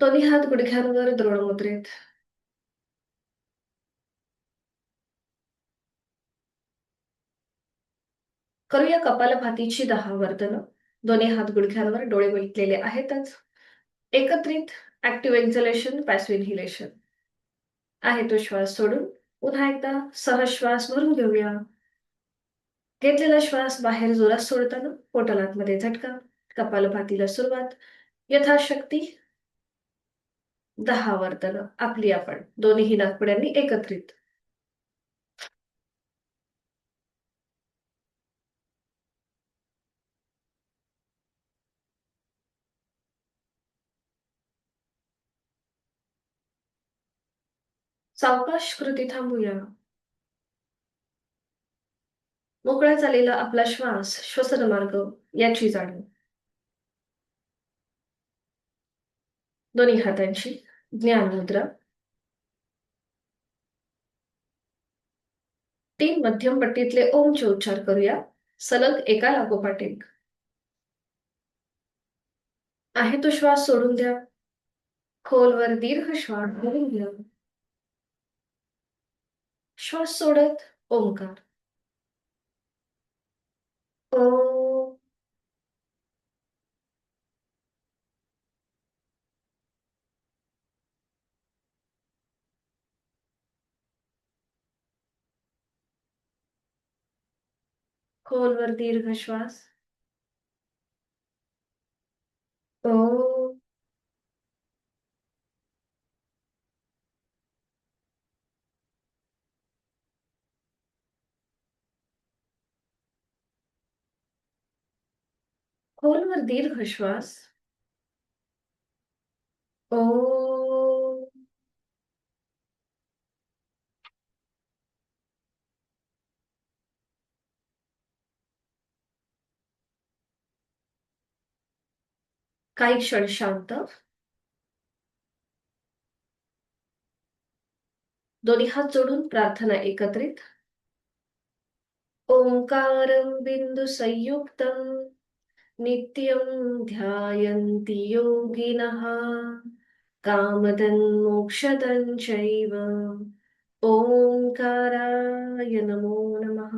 दोन्ही हात गुडघ्यांवर द्रोण मुद्रेत. करूया कपालभातीची 10 वर्तन. दोन्ही हात गुडघ्यांवर, डोळे मिटलेले आहेतच. एकत्रित ऍक्टिव्ह एक्झलेशन, पॅसिव्ह इन्हेलेशन. आहे तो श्वास सोडून पुन्हा एकदा सहश्वास भरून घेऊया. घेतलेला श्वास बाहेर जोरात सोडताना पोटाला आतमध्ये झटका. कपालभातीला सुरुवात. यथाशक्ती 10 वर्तन आपली आपण दोन्हीही नाकपुड्यांनी एकत्रित. सावकाश कृती थांबूया. मोकळा चाललेला आपला श्वास, श्वसन मार्ग याची जाणीव. दोन्ही हातांची ज्ञान मुद्रा. 3 मध्यम पट्टीतले ओमचे उच्चार करूया, सलग एका लागोपाठ एक. आहे तो श्वास सोडून द्या. खोलवर दीर्घ श्वास भरून घ्या. श्वास सोडत ओंकार. ओ. खोलवर दीर्घ श्वास. ओ. खोलवर दीर्घ श्वास. ओ. काही क्षण शांत. दोन्ही हात जोडून प्रार्थना एकत्रित. ओंकारं बिंदु संयुक्तं नित्यं ध्यायन्ति योगिनः कामदं मोक्षदं चैव. ओंकाराय नमो नमः.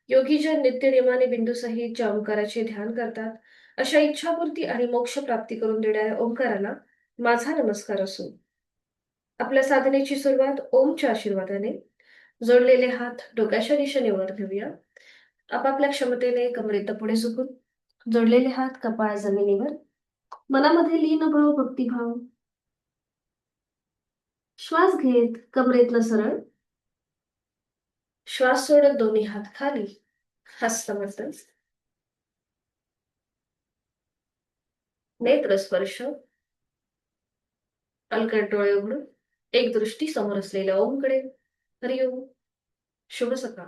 योगीजन नित्यनेमाने बिंदूसहित ज्या ओंकाराचे ध्यान करतात, अशा इच्छापूर्ती आणि मोक्ष प्राप्ती करून देणाऱ्या ओंकाराला माझा नमस्कार असो. आपल्या साधनेची सुरुवात ओमच्या आशीर्वादाने. जोडलेले हात डोक्याच्या दिशेने वर ठेवूया. आपापल्या क्षमतेने कमरेत पुढे झुकून जोडलेले हात कपाळ जमिनीवर. मनामध्ये लीन भाव, भक्तिभाव. श्वास घेत कमरेतलं सरळ. श्वास सोडत दोन्ही हात खाली. हस्तमस्तक. नेत्र स्पर्श. अलकट डोळे उघडून एक दृष्टी समोर असलेल्या ओमकडे. हरिओम. शुभ सकाळ.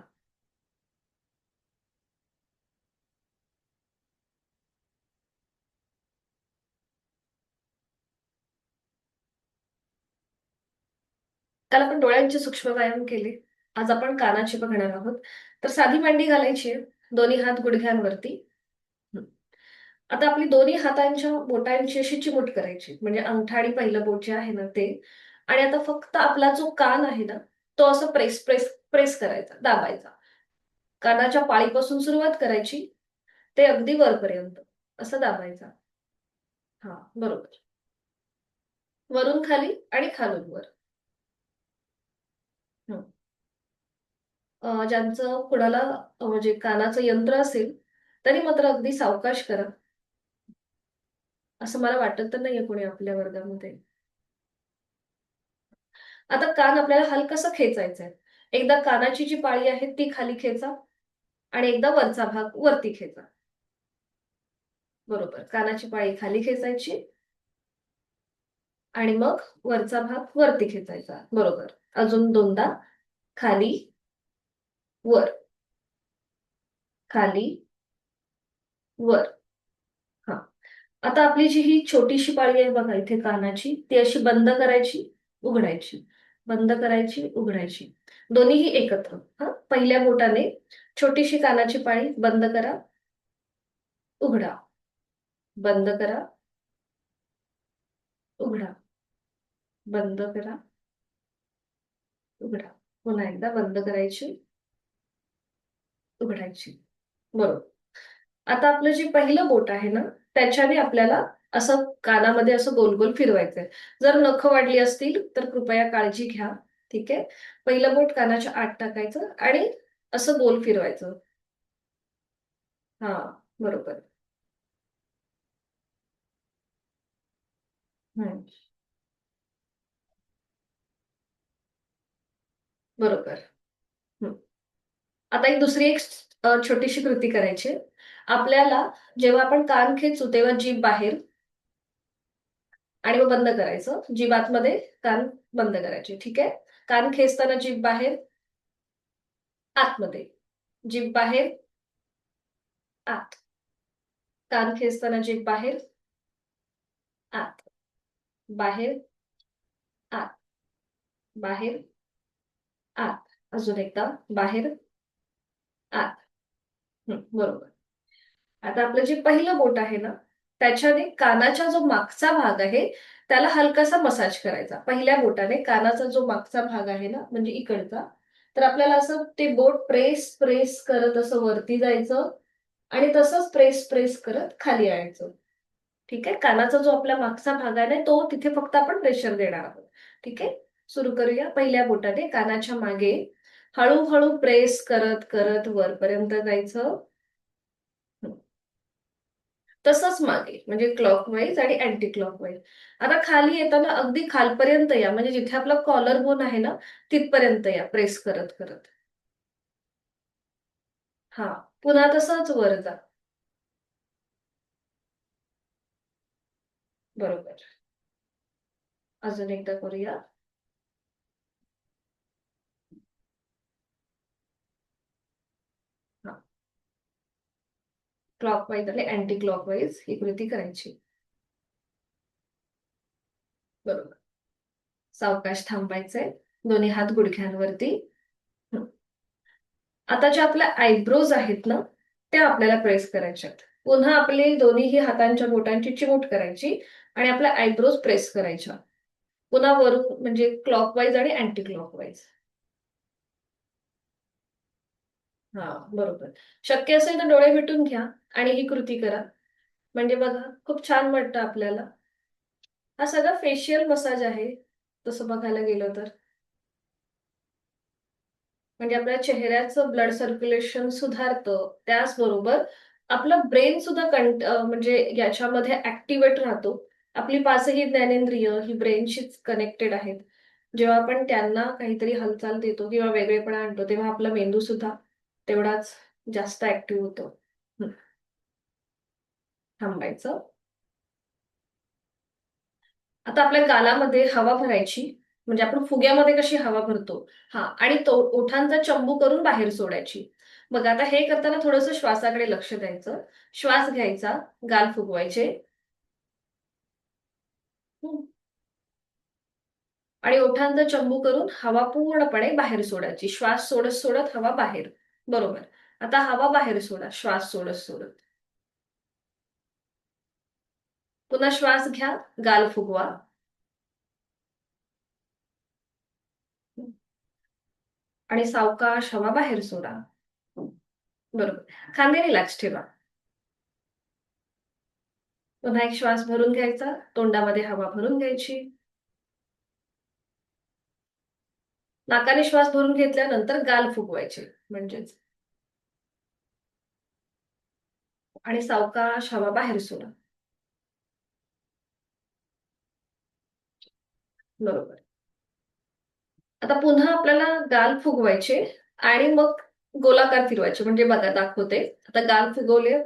काल आपण डोळ्यांचे सूक्ष्म व्यायाम केले. आज आपण कानाचे बघणार आहोत. तर साधी मांडी घालायची आहे. दोन्ही हात गुडघ्यांवरती. हं. आता आपली दोन्ही हातांच्या बोटांची अशी चिमूट करायची, म्हणजे अंगठा आणि पहिलं बोट जे आहे ना ते. आणि आता फक्त आपला जो कान आहे ना, तो असं प्रेस प्रेस प्रेस करायचा, दाबायचा. कानाच्या पाळीपासून सुरुवात करायची, ते अगदी वरपर्यंत असं दाबायचा. हा, बरोबर. वरून खाली आणि खालून वर. हं. ज्यांचं कुणाला म्हणजे कानाचं यंत्र असेल, तरी मात्र अगदी सावकाश करा. असं मला वाटत तर नाहीये कोणी आपल्या वर्गामध्ये. आता कान आपल्याला हलकसं खेचायचंय. एकदा कानाची जी पाळी आहे ती खाली खेचा आणि एकदा वरचा भाग वरती खेचा. बरोबर. कानाची पाळी खाली खेचायची आणि मग वरचा भाग वरती खेचायचा. बरोबर. अजून दोनदा. खाली, वर, खाली, वर. हा. आता आपली जी ही छोटीशी पाळी आहे बघा इथे कानाची, ती अशी बंद करायची, उघडायची. बंद करायची, उघडायची. दोन्हीही एकत्र. हा. पहिल्या बोटाने छोटीशी कानाची पाळी बंद करा, उघडा. बंद करा, बंद करा, उघडा. पुन्हा एकदा बंद करायची, उघडायची. बरोबर. आता आपलं जे पहिलं बोट आहे ना, त्याच्याने आपल्याला असं कानामध्ये असं गोल गोल फिरवायचंय. जर नखं वाढली असतील तर कृपया काळजी घ्या. ठीक आहे. पहिलं बोट कानाच्या आत टाकायचं आणि असं गोल फिरवायचं. हा, बरोबर. हम्म, बरोबर. हम्म. आता एक दुसरी छोटीशी कृती करायची. आपल्याला जेव्हा आपण कान खेचू तेव्हा जीभ बाहेर आणि मग बंद करायचं. जीभ आतमध्ये, कान बंद करायचे. ठीक आहे. कान खेचताना जीभ बाहेर, आतमध्ये. जीभ बाहेर, आत. कान खेचताना जीभ बाहेर, आत. बाहेर, आत. बाहेर, आत. अजून एकदा. बाहेर, आत. बरोबर. आता आपलं जे पहिलं बोट आहे ना, त्याच्याने कानाचा जो मागचा भाग आहे त्याला हलकासा मसाज करायचा. पहिल्या बोटाने कानाचा जो मागचा भाग आहे ना, म्हणजे इकडचा, तर आपल्याला असं ते बोट प्रेस प्रेस करत असं वरती जायचं आणि तसंच प्रेस प्रेस करत खाली यायचं. ठीक आहे. कानाचा जो आपला मागचा भाग आहे ना, तो तिथे फक्त आपण प्रेशर देणार आहोत. ठीक आहे. सुरू करूया. पहिल्या बोटाने कानाच्या मागे हळूहळू प्रेस करत करत वरपर्यंत जायचं. तसंच मागे, म्हणजे क्लॉकवाईज आणि अँटी क्लॉकवाईज. आता खाली येताना अगदी खालपर्यंत या, म्हणजे जिथे आपला कॉलर बोन आहे ना, तिथपर्यंत या प्रेस करत करत. हा. पुन्हा तसंच वर जा. बरोबर. अजून एकदा करूया. हा. क्लॉकवाईज आणि अँटी क्लॉकवाईज ही कृती करायची. बरोबर. सावकाश थांबायचंय. दोन्ही हात गुडघ्यांवरती. हं. आता ज्या आपल्या आयब्रोज आहेत ना, त्या आपल्याला प्रेस करायच्या आहेत. पुन्हा आपली दोन्हीही हातांच्या बोटांची चिमूट करायची आणि आपल्या आयब्रोज प्रेस करायच्या. पुन्हा वरून, म्हणजे क्लॉकवाईज आणि अँटी क्लॉकवाईज. हा, बरोबर. शक्य असेल तर डोळे मिटून घ्या आणि ही कृती करा. म्हणजे बघा, खूप छान वाटतं आपल्याला. हा सगळा फेशियल मसाज आहे, तसं बघायला गेलं तर. म्हणजे आपल्या चेहऱ्याचं ब्लड सर्क्युलेशन सुधारतं. त्याचबरोबर आपलं ब्रेन सुद्धा म्हणजे याच्यामध्ये ऍक्टिव्हेट राहतो. आपली पाचही ज्ञानेंद्रिय ही ब्रेनशीच कनेक्टेड आहेत. जेव्हा आपण त्यांना काहीतरी हालचाल देतो किंवा वेगळेपणा आणतो तेव्हा आपला मेंदू सुद्धा तेवढाच जास्त ऍक्टिव्ह होतो. हं, थांबायचं. आता आपल्या गालामध्ये हवा भरायची. म्हणजे आपण फुग्यामध्ये कशी हवा भरतो, हा, आणि तो ओठांचा चंबू करून बाहेर सोडायची. मग आता हे करताना थोडंसं श्वासाकडे लक्ष द्यायचं. श्वास घ्यायचा, गाल फुगवायचे. हं. आणि ओठांचा चंबू करून हवा पूर्णपणे बाहेर सोडायची. श्वास सोडत सोडत हवा बाहेर. बरोबर. आता हवा बाहेर सोडा, श्वास सोडत सोडत. पुन्हा श्वास घ्या, गाल फुगवा. आणि सावकाश हवा बाहेर सोडा. बरोबर. खांदे रिलॅक्स ठेवा. पुन्हा एक श्वास भरून घ्यायचा, तोंडामध्ये हवा भरून घ्यायची. नाकाने श्वास भरून घेतल्यानंतर गाल फुगवायचे म्हणजेच. आणि सावकाश हवा बाहेर सोडा. बरोबर. आता पुन्हा आपल्याला गाल फुगवायचे आणि मग गोलाकार फिरवायचे. म्हणजे बघा, दाखवते. आता गाल फुगवले.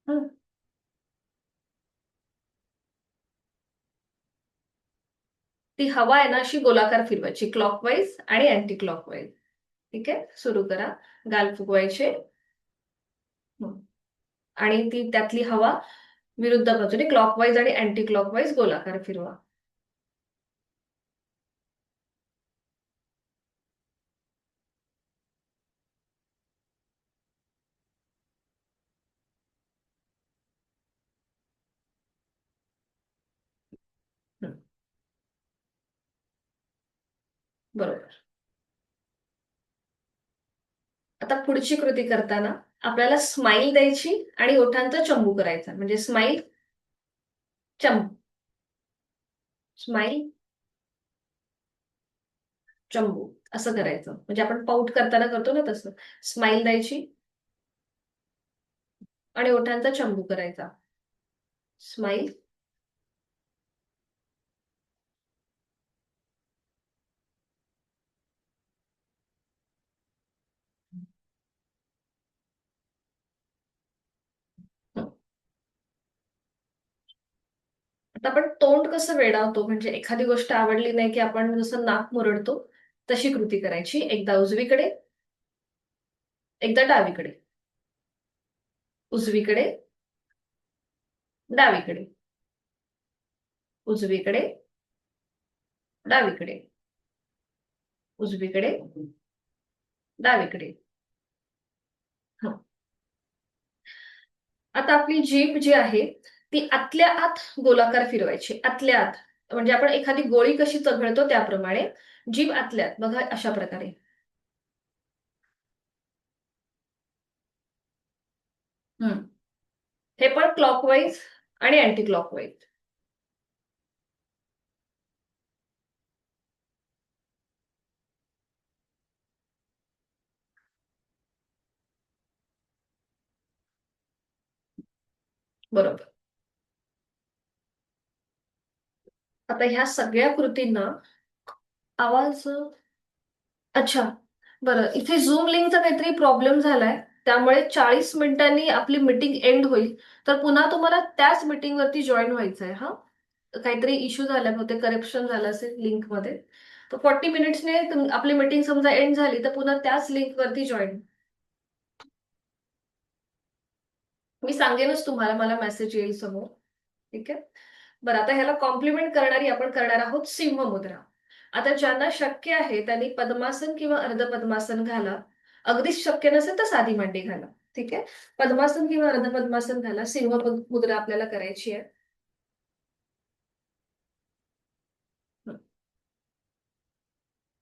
हं. ती हवा आहे ना, अशी गोलाकार फिरवायची, क्लॉकवाईज आणि अँटी क्लॉकवाईज. ठीक आहे. सुरू करा. गाल फुगवायचे. हं. आणि ती त्यातली हवा विरुद्ध बाजूने क्लॉकवाईज आणि अँटी क्लॉकवाईज गोलाकार फिरवा. बरोबर. आता पुढची कृती करताना आपल्याला स्माइल द्यायची आणि ओठांचा चंबू करायचा, म्हणजे स्माइल, चंबू, स्माइल, चंबू, असं करायचं. म्हणजे आपण पाऊट करताना करतो ना तसं. स्माइल द्यायची आणि ओठांचा चंबू करायचा. स्माइल. आता आपण तोंड कसं वेडावतो, म्हणजे एखादी गोष्ट आवडली नाही की आपण जसं नाक मुरडतो, तशी कृती करायची. एकदा उजवीकडे, एकदा डावीकडे, उजवीकडे, डावीकडे, उजवीकडे, डावीकडे, उजवीकडे, डावीकडे. हं. आता आपली जीभ जी आहे ती आतल्या आत गोलाकार फिरवायची, आतल्या आत. म्हणजे आपण एखादी गोळी कशी चघळतो त्याप्रमाणे जीभ आतल्या आत, बघा अशा प्रकारे. हं. हे पण क्लॉकवाईज आणि अँटी क्लॉकवाईज. बरोबर. आता ह्या सगळ्या कृतींना आवाज, अच्छा, बरं, इथे झूम लिंकचा काहीतरी प्रॉब्लेम झालाय, त्यामुळे 40 मिनिटांनी आपली मीटिंग एंड होईल. तर पुन्हा तुम्हाला त्याच मीटिंग वरती जॉईन व्हायचंय. हा, काहीतरी इश्यू झाला होते, करप्शन झालं असेल लिंक मध्ये. तर 40 मिनिट्सने आपली मीटिंग समजा एंड झाली तर पुन्हा त्याच लिंक वरती जॉईन. मी सांगेनच तुम्हाला, मला मेसेज येईल समोर. ठीक आहे. बरं, आता ह्याला कॉम्प्लिमेंट करणारी आपण करणार आहोत सिंह मुद्रा. आता ज्यांना शक्य आहे त्यांनी पद्मासन किंवा अर्ध पद्मासन घाला. अगदीच शक्य नसेल तर साधी मांडी घाला. ठीक आहे. पद्मासन किंवा अर्ध पद्मासन घाला. सिंह मुद्रा आपल्याला करायची आहे. हं,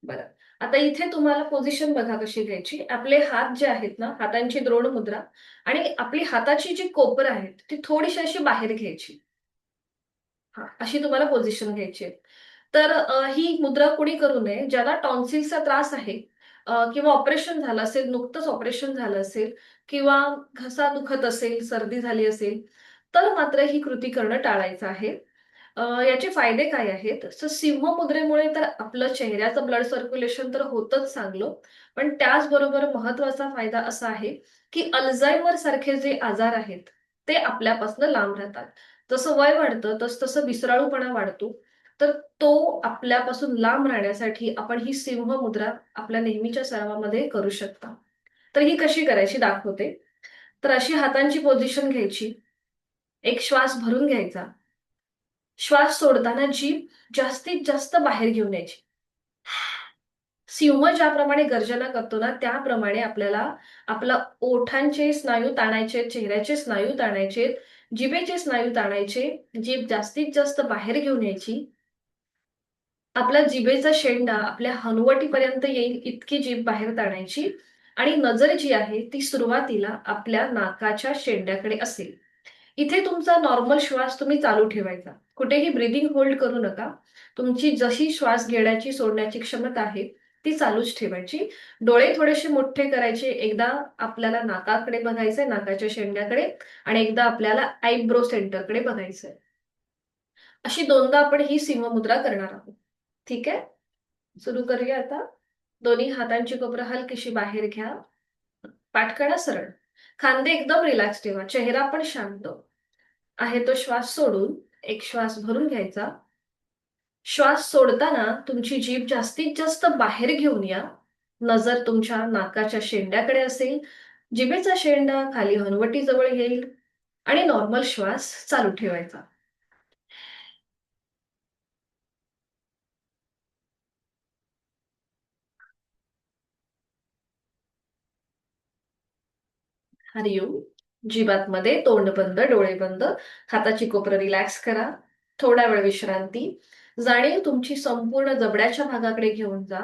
बरं. आता इथे तुम्हाला पोझिशन बघा कशी घ्यायची. आपले हात जे आहेत ना, हातांची द्रोण मुद्रा, आणि आपली हाताची जी कोपर आहेत ती थोडीशी अशी बाहेर घ्यायची. हा, अशी तुम्हाला पोझिशन घ्यायची आहे. तर ही मुद्रा कोणी करू नये ज्याला टॉन्सिलचा त्रास आहे, किंवा ऑपरेशन झालं असेल, नुकतंच ऑपरेशन झालं असेल, किंवा घसा दुखत असेल, सर्दी झाली असेल, तर मात्र ही कृती करणं टाळायचं आहे. याचे फायदे काय आहेत? तर सिंह मुद्रेमुळे तर आपलं चेहऱ्याचं ब्लड सर्क्युलेशन तर होतच चांगलं, पण त्याचबरोबर महत्वाचा फायदा असा आहे की अल्झायमर सारखे जे आजार आहेत ते आपल्यापासून लांब राहतात. जसं वय वाढतं तस तसं विसराळूपणा वाढतो. तर तो आपल्यापासून लांब राहण्यासाठी आपण ही सिंह मुद्रा आपल्या नेहमीच्या सरावामध्ये करू शकता. तर ही कशी करायची दाखवते. तर अशी हातांची पोझिशन घ्यायची. एक श्वास भरून घ्यायचा. श्वास सोडताना जीभ जास्तीत जास्त बाहेर घेऊन यायची. सिंह ज्याप्रमाणे गर्जना करतो ना त्याप्रमाणे आपल्याला आपला ओठांचे स्नायू ताणायचे, चेहऱ्याचे स्नायू ताणायचे, जिभेचे स्नायू ताणायचे, जीभ जास्तीत जास्त बाहेर घेऊन यायची. आपल्या जिभेचा शेंडा आपल्या हनुवटीपर्यंत येईल इतकी जीभ बाहेर ताणायची. आणि नजर जी आहे ती सुरुवातीला आपल्या नाकाच्या शेंड्याकडे असेल. इथे तुमचा नॉर्मल श्वास तुम्ही चालू ठेवायचा. कुठेही ब्रीदिंग होल्ड करू नका. तुमची जशी श्वास घेण्याची सोडण्याची क्षमता आहे ती चालूच ठेवायची. डोळे थोडेसे मोठे करायचे. एकदा आपल्याला नाकाकडे बघायचंय, नाकाच्या शेंड्याकडे, आणि एकदा आपल्याला आयब्रो सेंटरकडे बघायचंय. अशी दोनदा आपण ही सिंह मुद्रा करणार आहोत. ठीक आहे. सुरू करूया आता. दोन्ही हातांची कोपरं हलकीशी बाहेर घ्या. पाठ करा सरळ. खांदे एकदम रिलॅक्स ठेवा. चेहरा पण शांत आहे तो श्वास सोडून एक श्वास भरून घ्यायचा. श्वास सोडताना तुमची जीभ जास्तीत जास्त बाहेर घेऊन या. नजर तुमच्या नाकाच्या शेंड्याकडे असेल. जिभेचा शेंडा खाली हनुवटीजवळ येईल आणि नॉर्मल श्वास चालू ठेवायचा. हरिओम. जिभातमध्ये तोंड बंद, डोळे बंद, हाताची कोपरं रिलॅक्स करा. थोडा वेळ विश्रांती. जाणीव तुमची संपूर्ण जबड्याच्या भागाकडे घेऊन जा.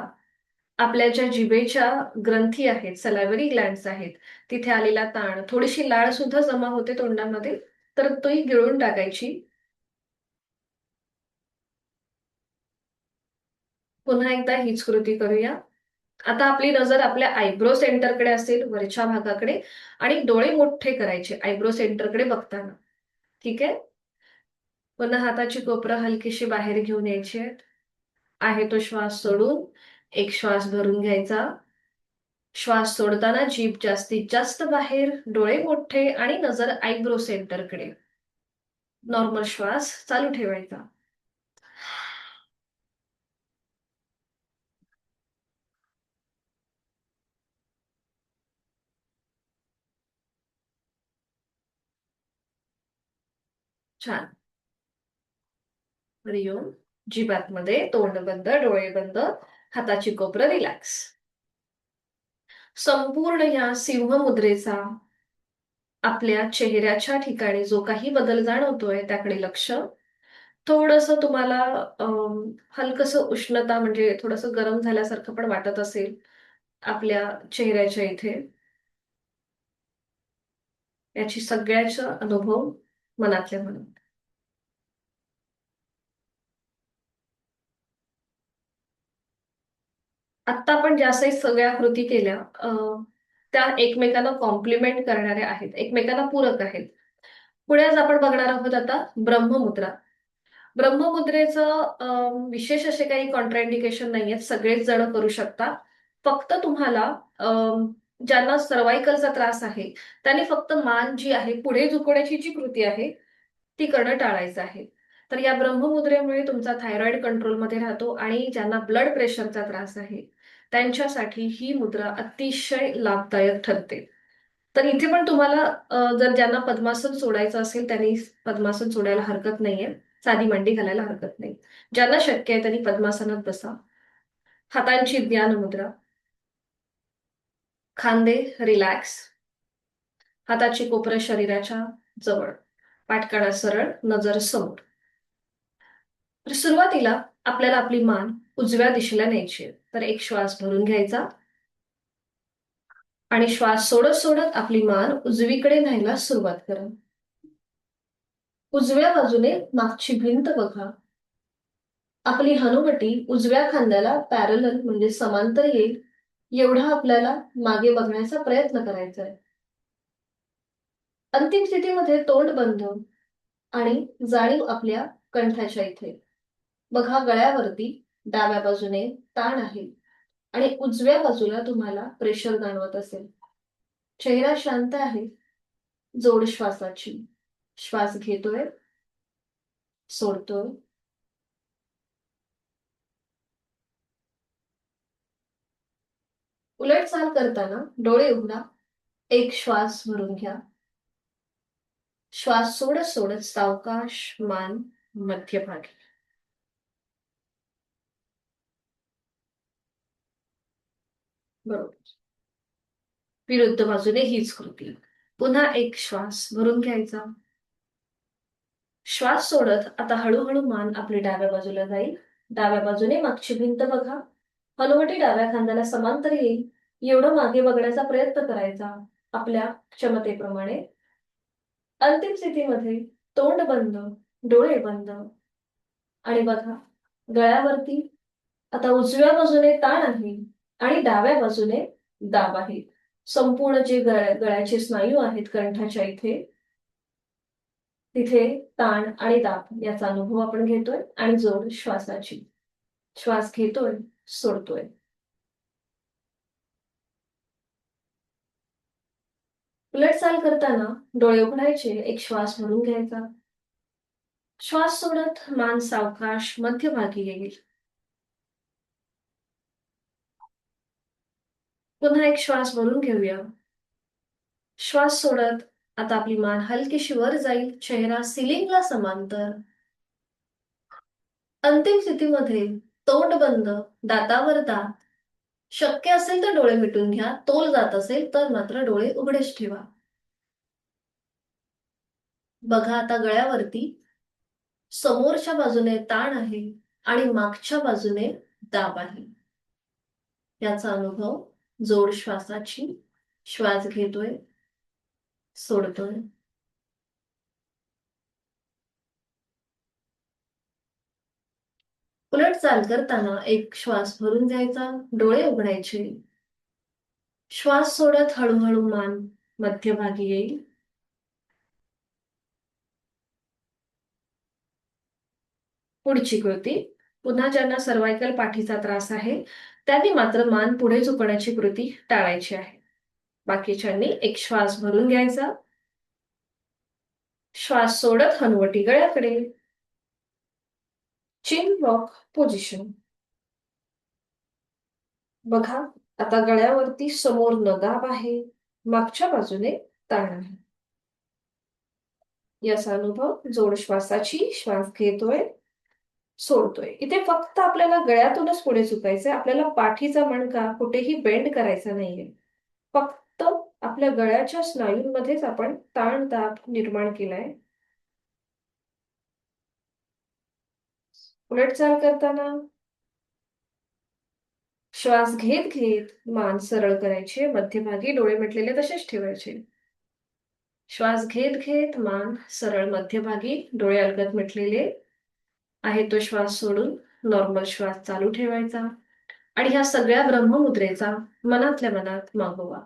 आपल्या ज्या जिभेच्या ग्रंथी आहेत, सलायव्हरी ग्लँड्स आहेत, तिथे आलेला ताण, थोडीशी लाळ सुद्धा जमा होते तोंडामध्ये, तर ती गिळून टाकायची. पुन्हा एकदा हीच कृती करूया. आता आपली नजर आपल्या आयब्रो सेंटरकडे असेल, वरच्या भागाकडे, आणि डोळे मोठे करायचे आयब्रो सेंटरकडे बघताना. ठीक आहे. पुन्हा हाताची कोपरं हलकीशी बाहेर घेऊन यायची आहेत. आहे तो श्वास सोडून एक श्वास भरून घ्यायचा. श्वास सोडताना जीभ जास्तीत जास्त बाहेर, डोळे मोठे आणि नजर आयब्रो सेंटरकडे. नॉर्मल श्वास चालू ठेवायचा. छान. हरिओम. जीभ आतमध्ये, तोंड बंद, डोळे बंद, हाताची कोपरं रिलॅक्स. संपूर्ण या सिंह मुद्रेचा आपल्या चेहऱ्याच्या ठिकाणी जो काही बदल जाणवतोय त्याकडे लक्ष. थोडंसं तुम्हाला हलकसं उष्णता, म्हणजे थोडंसं गरम झाल्यासारखं पण वाटत असेल आपल्या चेहऱ्याच्या इथे, याची सगळ्याचा अनुभव मनातल्या मनात. आत्ता आपण ज्या सगळ्या कृती केल्या, त्या एकमेकांना कॉम्प्लिमेंट करणाऱ्या आहेत, एकमेकांना पूरक आहेत. पुढे आज आपण बघणार आहोत आता ब्रह्ममुद्रा. ब्रह्ममुद्रेचं विशेष असे काही कॉन्ट्राइंडिकेशन नाहीयेत, सगळेच जण करू शकता. फक्त तुम्हाला ज्यांना सर्वायकलचा त्रास आहे त्यांनी फक्त मान जी आहे पुढे झुकवण्याची जी कृती आहे ती करणं टाळायचं आहे. तर या ब्रह्ममुद्रेमुळे तुमचा थायरॉइड कंट्रोलमध्ये राहतो, आणि ज्यांना ब्लड प्रेशरचा त्रास आहे त्यांच्यासाठी ही मुद्रा अतिशय लाभदायक ठरते. तर इथे पण तुम्हाला जर ज्यांना पद्मासन सोडायचं असेल त्यांनी पद्मासन सोडायला हरकत नाहीये, साधी मांडी घालायला हरकत नाही. ज्यांना शक्य आहे त्यांनी पद्मासनात बसा. हातांची ध्यान मुद्रा. खांदे रिलॅक्स. हाताची कोपरं शरीराच्या जवळ. पाठकाणा सरळ, नजर समोर. तर सुरुवातीला आपल्याला आपली मान उजव्या दिशेला न्यायची आहे. तर एक श्वास भरून घ्यायचा, आणि श्वास सोडत सोडत आपली मान उजवीकडे न्यायला सुरुवात करा. उजव्या बाजूने मागची भिंत बघा. आपली हनुवटी उजव्या खांद्याला पॅरलल म्हणजे समांतर येईल एवढा आपल्याला मागे बघण्याचा प्रयत्न करायचा आहे. अंतिम स्थितीमध्ये तोंड बंद, आणि जाणीव आपल्या कंठाच्या इथे. बघा गळ्यावरती डाव्या बाजूने ताण आहे, आणि उजव्या बाजूला तुम्हाला प्रेशर जाणवत असेल. चेहरा शांत आहे. जोड श्वासाची. श्वास घेतोय, सोडतोय. उलट चाल करताना डोळे उघडा. एक श्वास भरून घ्या. श्वास सोडत सोडत सावकाश मान मध्यभागी. बरोबर. विरुद्ध बाजूने हीच कृती. पुन्हा एक श्वास भरून घ्यायचा. श्वास सोडत आता हळूहळू मान आपली डाव्या बाजूला जाईल. डाव्या बाजूने मागची भिंत बघा. हनुवटी डाव्या खांद्याला समांतर येईल एवढं मागे बघण्याचा प्रयत्न करायचा आपल्या क्षमतेप्रमाणे. अंतिम स्थितीमध्ये तोंड बंद, डोळे बंद, आणि बघा गळ्यावरती आता उजव्या बाजूने ताण आहे आणि डाव्या बाजूने दाब आहे. संपूर्ण जे गळ्याचे स्नायू आहेत कंठाच्या इथे, तिथे ताण आणि दाब याचा अनुभव आपण घेतोय, आणि जोड श्वासाची. श्वास घेतोय, सोडतोय. उलट चाल करताना डोळे उघडायचे, एक श्वास भरून घ्यायचा. श्वास सोडत मान सावकाश मध्यभागी येईल. पुन्हा एक श्वास भरून घेऊया. श्वास सोडत आता आपली मान हलकीशी वर जाईल, चेहरा सिलिंगला समांतर. अंतिम स्थितीमध्ये तोंड बंद, दातावर दात. शक्य असेल तर डोळे मिटून घ्या, तोल जात असेल तर मात्र डोळे उघडेच ठेवा. बघा आता गळ्यावरती समोरच्या बाजूने ताण आहे आणि मागच्या बाजूने दाब आहे. याचा अनुभव जोड श्वासाची. श्वास घेतोय, सोडतोय. उलट चाल करताना एक श्वास भरून घ्यायचा, डोळे उघडायचे. श्वास सोडत हळूहळू मान मध्यभागी येईल. पुढची कृती. पुन्हा ज्यांना सर्वायकल पाठीचा त्रास आहे त्यांनी मात्र मान पुढे झुकण्याची कृती टाळायची आहे. बाकीच्यांनी एक श्वास भरून घ्यायचा, श्वास सोडत हनुवटी गळ्याकडे. चिन वॉक पोझिशन. बघा, आता गळ्यावरती समोर न दाब आहे, मागच्या बाजूने ताण आहे. याचा अनुभव जोड श्वासाची. श्वास घेतोय, सोडतोय. इथे फक्त आपल्याला गळ्यातूनच पुढे झुकायचंय. आपल्याला पाठीचा मणका कुठेही बेंड करायचा नाहीये. फक्त आपल्या गळ्याच्या स्नायूंमध्येच आपण ताण दाब निर्माण केलाय. उलट चाल करताना श्वास घेत घेत मान सरळ करायची, मध्यभागी डोळे मिटलेले तसेच ठेवायचे. श्वास घेत घेत मान सरळ मध्यभागी, डोळे अलगद मिटलेले आहे तो श्वास सोडून नॉर्मल श्वास चालू ठेवायचा. आणि ह्या सगळ्या ब्रह्ममुद्रेचा मनातल्या मनात मागोवा.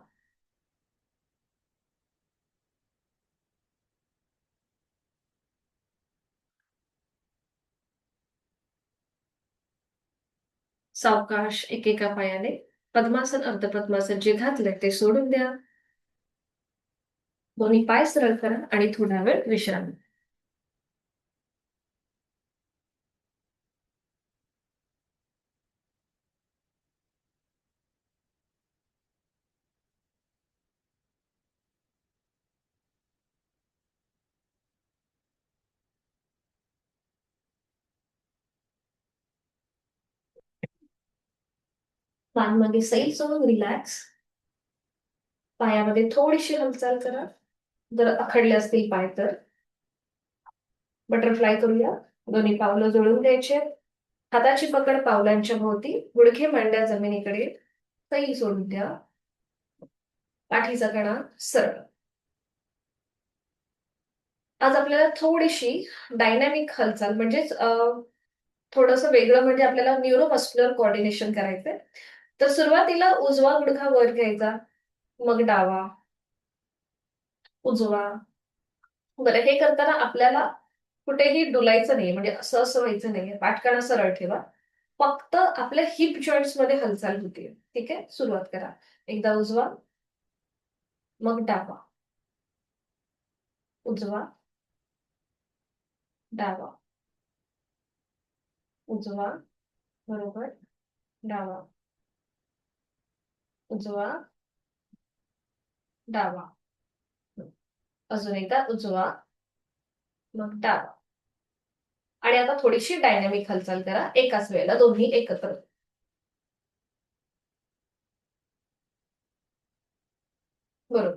सावकाश एकेका पायाने पद्मासन अर्धपद्मासन जे घातलंय ते सोडून द्या. दोन्ही पाय सरळ करा आणि थोडा वेळ विश्रांती. पायांमध्ये सैल सोडून रिलॅक्स. पायामध्ये थोडीशी हालचाल करा. जर आखडले असतील पाय तर बटरफ्लाय करूया. दोन्ही पावलं जोडून द्यायचे. हाताची पकड पावलांच्या भोवती, गुडघे मांड्या जमिनीकडे. सैल सोडून द्या. पाठीचा कणा सरळ. आज आपल्याला थोडीशी डायनॅमिक हालचाल म्हणजेच थोडंसं वेगळं म्हणजे आपल्याला न्यूरोमस्क्युलर कोऑर्डिनेशन करायचंय. तर सुरुवातीला उजवा गुडघा वर घ्यायचा, मग डावा, उजवा. बरं, हे करताना आपल्याला कुठेही डुलायचं नाही, म्हणजे असं असं व्हायचं नाहीये. पाठकणा सरळ ठेवा. फक्त आपल्या हिप जॉईंट्स मध्ये हालचाल होतीये. ठीक आहे, सुरुवात करा. एकदा उजवा, मग डावा, उजवा, डावा, उजवा, बरोबर, डावा, उजवा, डावा. अजून एकदा उजवा, मग डावा. आणि आता थोडीशी डायनॅमिक हालचाल करा एकाच वेळेला, दोन्ही एकत्र. बरोबर.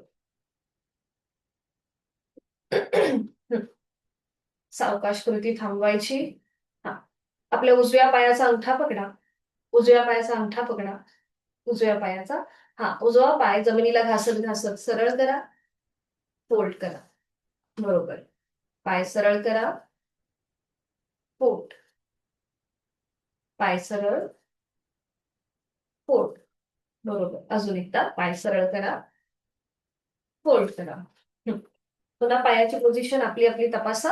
सावकाश कृती थांबवायची. हा, आपल्या उजव्या पायाचा अंगठा पकडा. उजव्या पायाचा अंगठा पकडा. उजव्या पायाचा, हा उजवा पाय जमिनीला घासत घासत सरळ करा, फोल्ड करा. बरोबर. पाय सरळ करा, फोल्ड. पाय सरळ, फोल्ड. बरोबर. अजून एकदा पाय सरळ करा, फोल्ड करा. पुन्हा पायाची पोझिशन आपली आपली तपासा.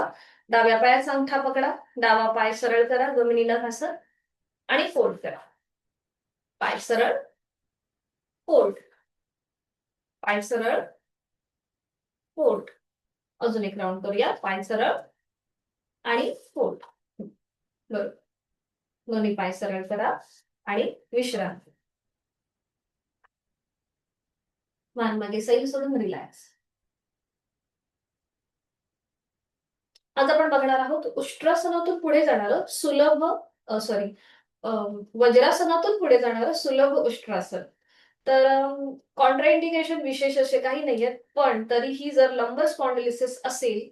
डाव्या पायाचा अंगठा पकडा, डावा पाय सरळ करा, जमिनीला घासत आणि फोल्ड करा. पाय सरळ, फोल्ड. पाय सरळ, फोल्ड. अजून एक राऊंड करूया. पाय सरळ आणि फोल्ड. बरोबर. दोन्ही पाय सरळ करा आणि विश्रांती. मान मागे सैल सोडून रिलॅक्स. आज आपण बघणार आहोत उष्ट्रासनातून पुढे जाणारं सुलभ, सॉरी, वज्रासनातून पुढे जाणारं सुलभ उष्ट्रासन. तर कॉन्ट्राइंडिकेशन विशेष असे काही नाहीयेत, पण तरीही जर लंबर स्पॉन्डिलिसिस असेल,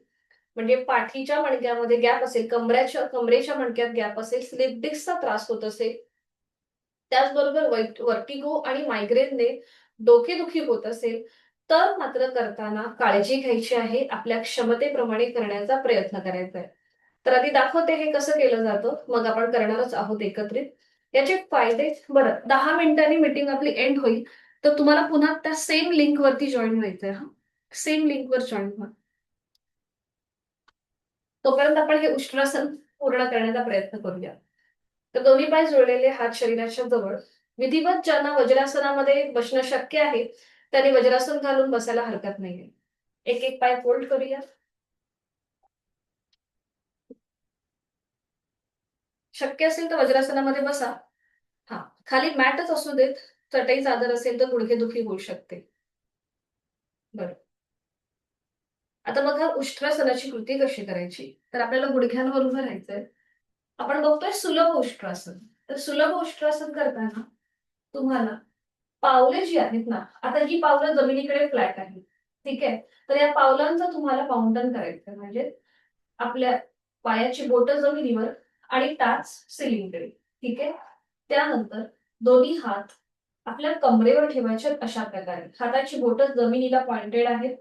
म्हणजे पाठीच्या मणक्यामध्ये गॅप असेल, कमरेच्या मणक्यात गॅप असेल, स्लिप डिस्कचा त्रास होत असेल, त्याचबरोबर वर्टिगो आणि मायग्रेनने डोकेदुखी होत असेल तर मात्र करताना काळजी घ्यायची आहे, आपल्या क्षमतेप्रमाणे करण्याचा प्रयत्न करायचा आहे. तर आधी दाखवते हे कसं केलं जातं, मग आपण करणारच आहोत एकत्रित. याचे फायदे, बरं 10 मिनिटांनी मीटिंग आपली एंड होईल, तर तुम्हाला पुन्हा त्या सेम लिंक वरती जॉईन व्हायचंय. हा, सेम लिंक वर जॉईन व्हा. तोपर्यंत आपण हे उष्ट्रासन पूर्ण करण्याचा प्रयत्न करूया. तर दोन्ही पाय जोडलेले, हात शरीराच्या जवळ. विधिवत ज्यांना वज्रासनामध्ये बसणं शक्य आहे त्यांनी वज्रासन घालून बसायला हरकत नाहीये. एक एक पाय फोल्ड करूया. शक्य असेल तर वज्रासनामध्ये बसा. हा, खाली मॅटच असू देत. चटई चादर असेल तर गुडघेदुखी होऊ शकते. बरं, आता बघा उष्ट्रासनाची कृती कशी करायची. तर आपल्याला गुडघ्यांवर उभं राहायचंय. आपण बघतोय सुलभ उष्ट्रासन. तर सुलभ उष्ट्रासन करताना तुम्हाला पावले जी आहेत ना, आता ही पावलं जमिनीकडे फ्लॅट आहेत. ठीक आहे. तर या पावलांचं तुम्हाला माउंटन करायचं, म्हणजे आपल्या पायाची बोटं जमिनीवर आणि टाच सिलिंगकडे. ठीक आहे. त्यानंतर दोन्ही हात आपल्या कमरेवर ठेवायचे अशा प्रकारे. हाताची बोटं जमिनीला पॉइंटेड आहेत.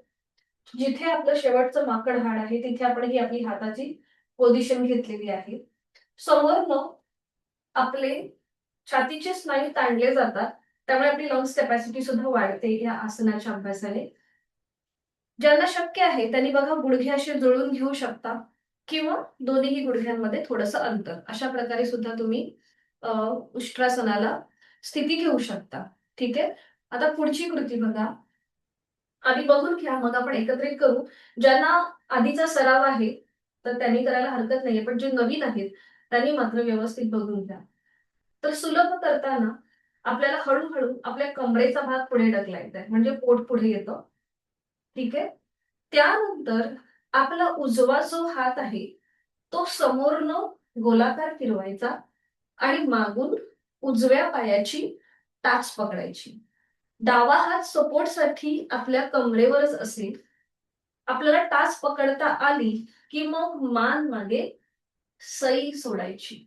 जिथे आपलं शेवटचं माकड हाड आहे तिथे आपण ही आपली हाताची पोझिशन घेतलेली आहे. समोरनं आपले छातीचे स्नायू ताणले जातात, त्यामुळे आपली लंग्स कॅपॅसिटी सुद्धा वाढते या आसनाच्या अभ्यासाने. ज्यांना शक्य आहे त्यांनी बघा गुडघे असे जुळून घेऊ शकता किंवा दोन्ही गुडघ्यांमध्ये थोडंसं अंतर, अशा प्रकारे सुद्धा तुम्ही उष्ट्रासनाला स्थिती घेऊ शकता. ठीक आहे. आता पुढची कृती बघा. आधी बघून घ्या, मग आपण एकत्रित करू. ज्यांना आधीचा सराव आहे तर त्यांनी करायला हरकत नाहीये, पण जे नवीन आहेत त्यांनी मात्र व्यवस्थित बघून घ्या. तर सुलभ करताना आपल्याला हळूहळू आपल्या कमरेचा भाग पुढे ढकलायचा आहे, म्हणजे पोट पुढे येतं. ठीक आहे. त्यानंतर आपला उजवा जो हात आहे तो समोरनं गोलाकार फिरवायचा आणि मागून उजव्या पायाची टाच पकडायची. डावा हात सपोर्टसाठी आपल्या कमरेवरच असेल. आपल्याला टाच पकडता आली की मग मान मागे सई सोडायची.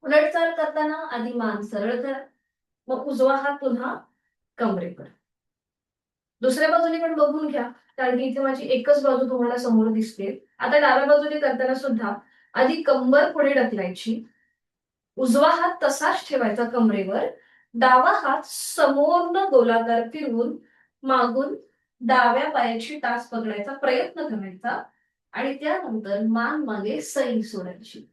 उलटचाल करताना आधी मान सरळ करा, मग उजवा हात पुन्हा कमरेवर. दुसऱ्या बाजूने पण बघून घ्या, कारण की इथे माझी एकच बाजू तुम्हाला समोर दिसते. आता डाव्या बाजूने करताना सुद्धा आधी कंबर पुढे ढकलायची, उजवा हात तसाच ठेवायचा कमरेवर, डावा हात समोरनं गोलाकार फिरवून मागून डाव्या पायाची टाच पकडायचा प्रयत्न करायचा आणि त्यानंतर मान मागे सैल सोडायची.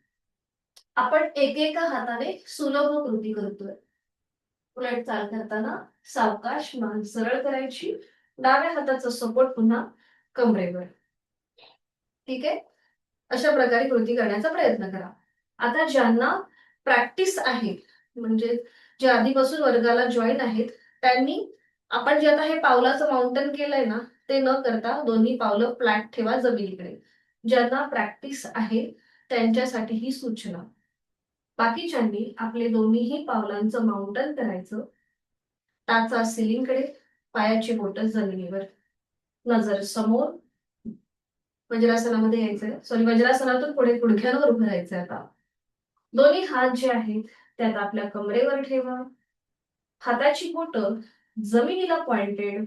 आपण एकेका हाताने सुलभ कृती करतोय. उलट चाल करताना सावकाश मान सरळ करायची, डाव्या हाताचा सपोर्ट पुन्हा कमरेवर. ठीक आहे. अशा प्रकारे कृती करण्याचा प्रयत्न करा. आता ज्यांना प्रॅक्टिस आहे, म्हणजे जे आधीपासून वर्गाला जॉईन आहेत, त्यांनी आपण जे आता हे पावलाचं माउंटन केलंय ना, ते न करता दोन्ही पावलं फ्लॅट ठेवा जमिनीकडे. ज्यांना प्रॅक्टिस आहे त्यांच्यासाठी ही सूचना. बाकीच्यांनी आपले दोन्हीही पावलांचं माउंटन करायचं. टाचा सिलिंगकडे, पायाची बोटं जमिनीवर, नजर समोर. वज्रासनामध्ये यायचंय, सॉरी, वज्रासनातून पुढे गुडघ्यांवर उभं राहायचंय. आता दोन्ही हात जे आहेत त्यात आपल्या कमरेवर ठेवा. हाताची बोटं जमिनीला पॉइंटेड,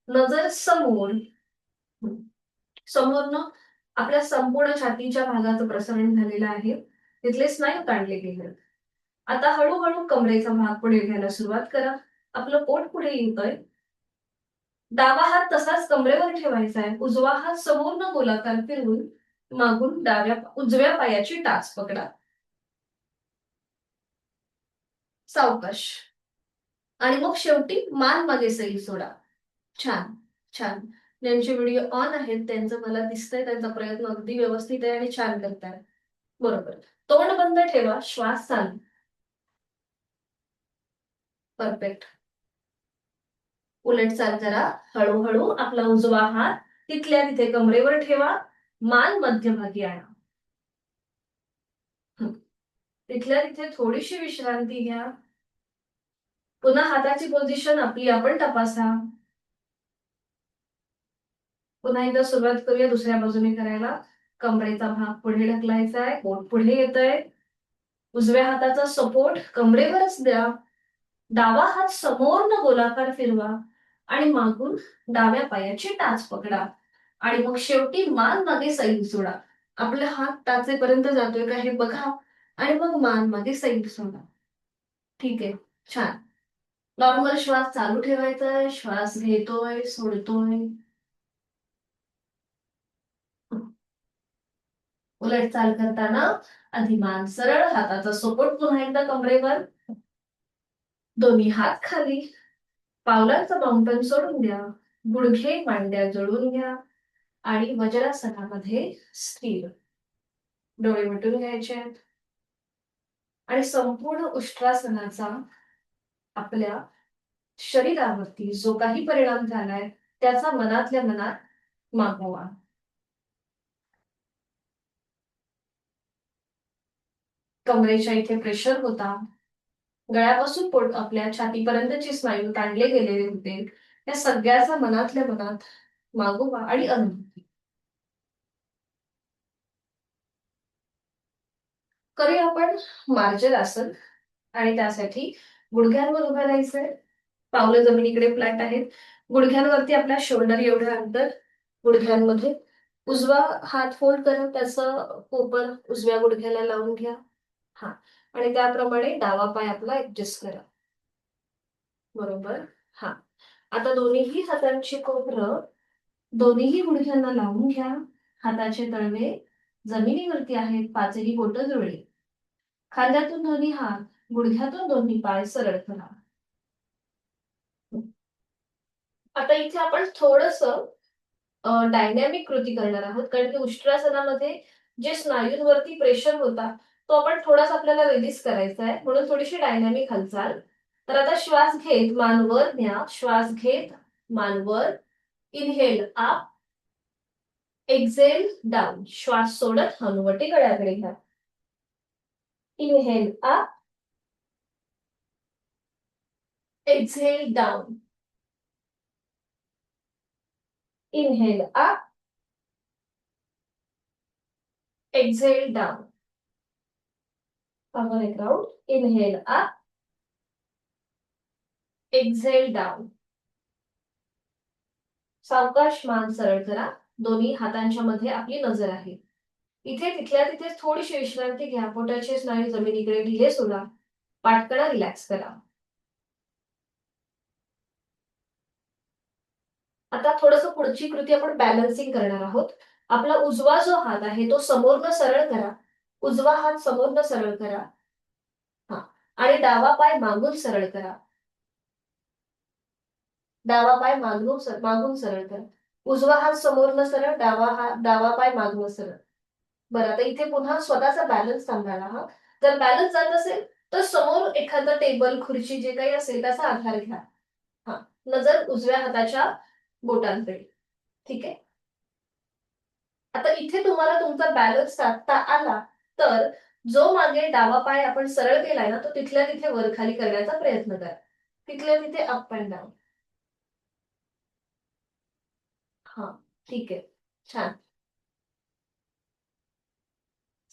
नजर समोर. समोरनं आपल्या संपूर्ण छातीच्या भागाचं प्रसरण झालेलं आहे, तिथले स्नायू ताणले गेले. आता हळूहळू कमरेचा भाग पुढे घ्यायला सुरुवात करा. आपलं पोट पुढे येतोय. डावा हात तसाच कमरेवर ठेवायचा आहे, उजवा हात समोरनं गोलाकार फिरवून मागून उजव्या पायाची टाच पकडा. सावकाश. आणि मग शेवटी मान मागे सैल सोडा. छान, छान. ज्यांचे व्हिडिओ ऑन आहेत त्यांचं मला दिसतंय, त्यांचा प्रयत्न अगदी व्यवस्थित आहे आणि छान करताय. बरोबर. तोंड बंद ठेवा, श्वास चालू. परफेक्ट. उलट चाल करा. हळूहळू आपला उजवा हात तिथल्या तिथे कमरेवर ठेवा, मान मध्यभागी आणा. तिथल्या तिथे थोडीशी विश्रांती घ्या. पुन्हा हाताची पोझिशन आपली आपण तपासा. पुन्हा एकदा सुरुवात करूया दुसऱ्या बाजूने करायला. कमरेचा भाग पुढे ढकलायचा आहे, पोट पुढे येतंय. उजव्या हाताचा सपोर्ट कमरेवरच द्या. डावा हात समोरनं गोलाकार फिरवा आणि मागून डाव्या पायाची टाच पकडा आणि मग शेवटी मान मागे सैल सोडा. आपला हात टाचेपर्यंत जातोय का हे बघा आणि मग मान मागे सैल सोडा. ठीक आहे, छान. नॉर्मल श्वास चालू ठेवायचा आहे. श्वास घेतोय, सोडतोय. उलट चाल करताना आधी मान सरळ, हाताचा सपोर्ट पुन्हा एकदा कमरेवर, दोन्ही हात खाली, पावलांचं माउंटन सोडून द्या, गुडघे मांड्या जोडून घ्या आणि वज्रासनामध्ये स्थिर. डोळे मिटून घ्यायचे आहेत आणि संपूर्ण उष्ट्रासनाचा आपल्या शरीरावरती जो काही परिणाम झालाय त्याचा मनातल्या मनात मागोवा. कमरेच्या इथे प्रेशर होता, गळ्यापासून पोट आपल्या छातीपर्यंतचे स्नायू ताणले गेलेले होते, या सगळ्याचा मनातल्या मनात मागोवा आणि अनुभूती करूया आपण. मार्जरासन. आणि त्यासाठी गुडघ्यांवर उभं राहायचंय. पावलं जमिनीकडे फ्लॅट आहेत. गुडघ्यांवरती आपल्या शोल्डर एवढं अंतर गुडघ्यांमध्ये. उजवा हात फोल्ड करा, त्याचं कोपर उजव्या गुडघ्याला लावून घ्या. हा, आणि त्याप्रमाणे डावा पाय आपला ऍडजस्ट करा. बरोबर. हा, आता दोन्हीही हातांची कोपरं दोन्हीही गुडघ्यांना लावून घ्या. हाताचे तळवे जमिनीवरती आहेत, पाचही बोटं जुळली. खांद्यातून दोन्ही हात, गुडघ्यातून दोन्ही पाय सरळ करा. आता इथे आपण थोडस डायनॅमिक कृती करणार आहोत, कारण की उष्ट्रासनामध्ये जे स्नायूंवरती प्रेशर होता तो आपण थोडासा आपल्याला रिलीज करायचा आहे, म्हणून थोडीशी डायनॅमिक हालचाल. तर आता श्वास घेत मान वर न्या, श्वास घेत मान वर, इनहेल अप, एक्झेल डाऊन. श्वास सोडत हनुवटी गळ्याकडे घ्या. Inhale up, exhale down. Inhale up, exhale down. Again एक round. Inhale up, exhale down. सावकाश मान सरळ करा. दोन्ही हातांच्या मध्ये आपली नजर आहे. इथे तिथल्या तिथे थोडीशी विश्रांती घ्या. पोटाचे स्नायू जमिनीकडे ढिले सोडा. पाठकडा रिलॅक्स करा. आता थोडस पुढची कृती आपण बॅलन्सिंग करणार आहोत. आपला उजवा जो हात आहे तो समोरनं सरळ करा. उजवा हात समोरनं सरळ करा. हा, आणि डावा पाय मागून सरळ करा. डावा पाय मागून सरळ करा. उजवा हात समोरनं सरळ, डावा पाय मागून सरळ. बरं, आता इथे पुन्हा स्वतःचा बॅलन्स सांभाळा. हा, जर बॅलन्स जात असेल तर समोर एखादा टेबल, खुर्ची जे काही असेल त्याचा आधार घ्या. हा, नजर उजव्या हाताच्या बोटांकडे. ठीक आहे. आता इथे तुम्हाला तुमचा बॅलन्स साधता आला तर जो मागे डावा पाय आपण सरळ केलाय ना, तो तिथल्या तिथे वर खाली करण्याचा प्रयत्न करा. तिथल्या तिथे अप अँड डाऊन. हा, ठीक आहे, छान.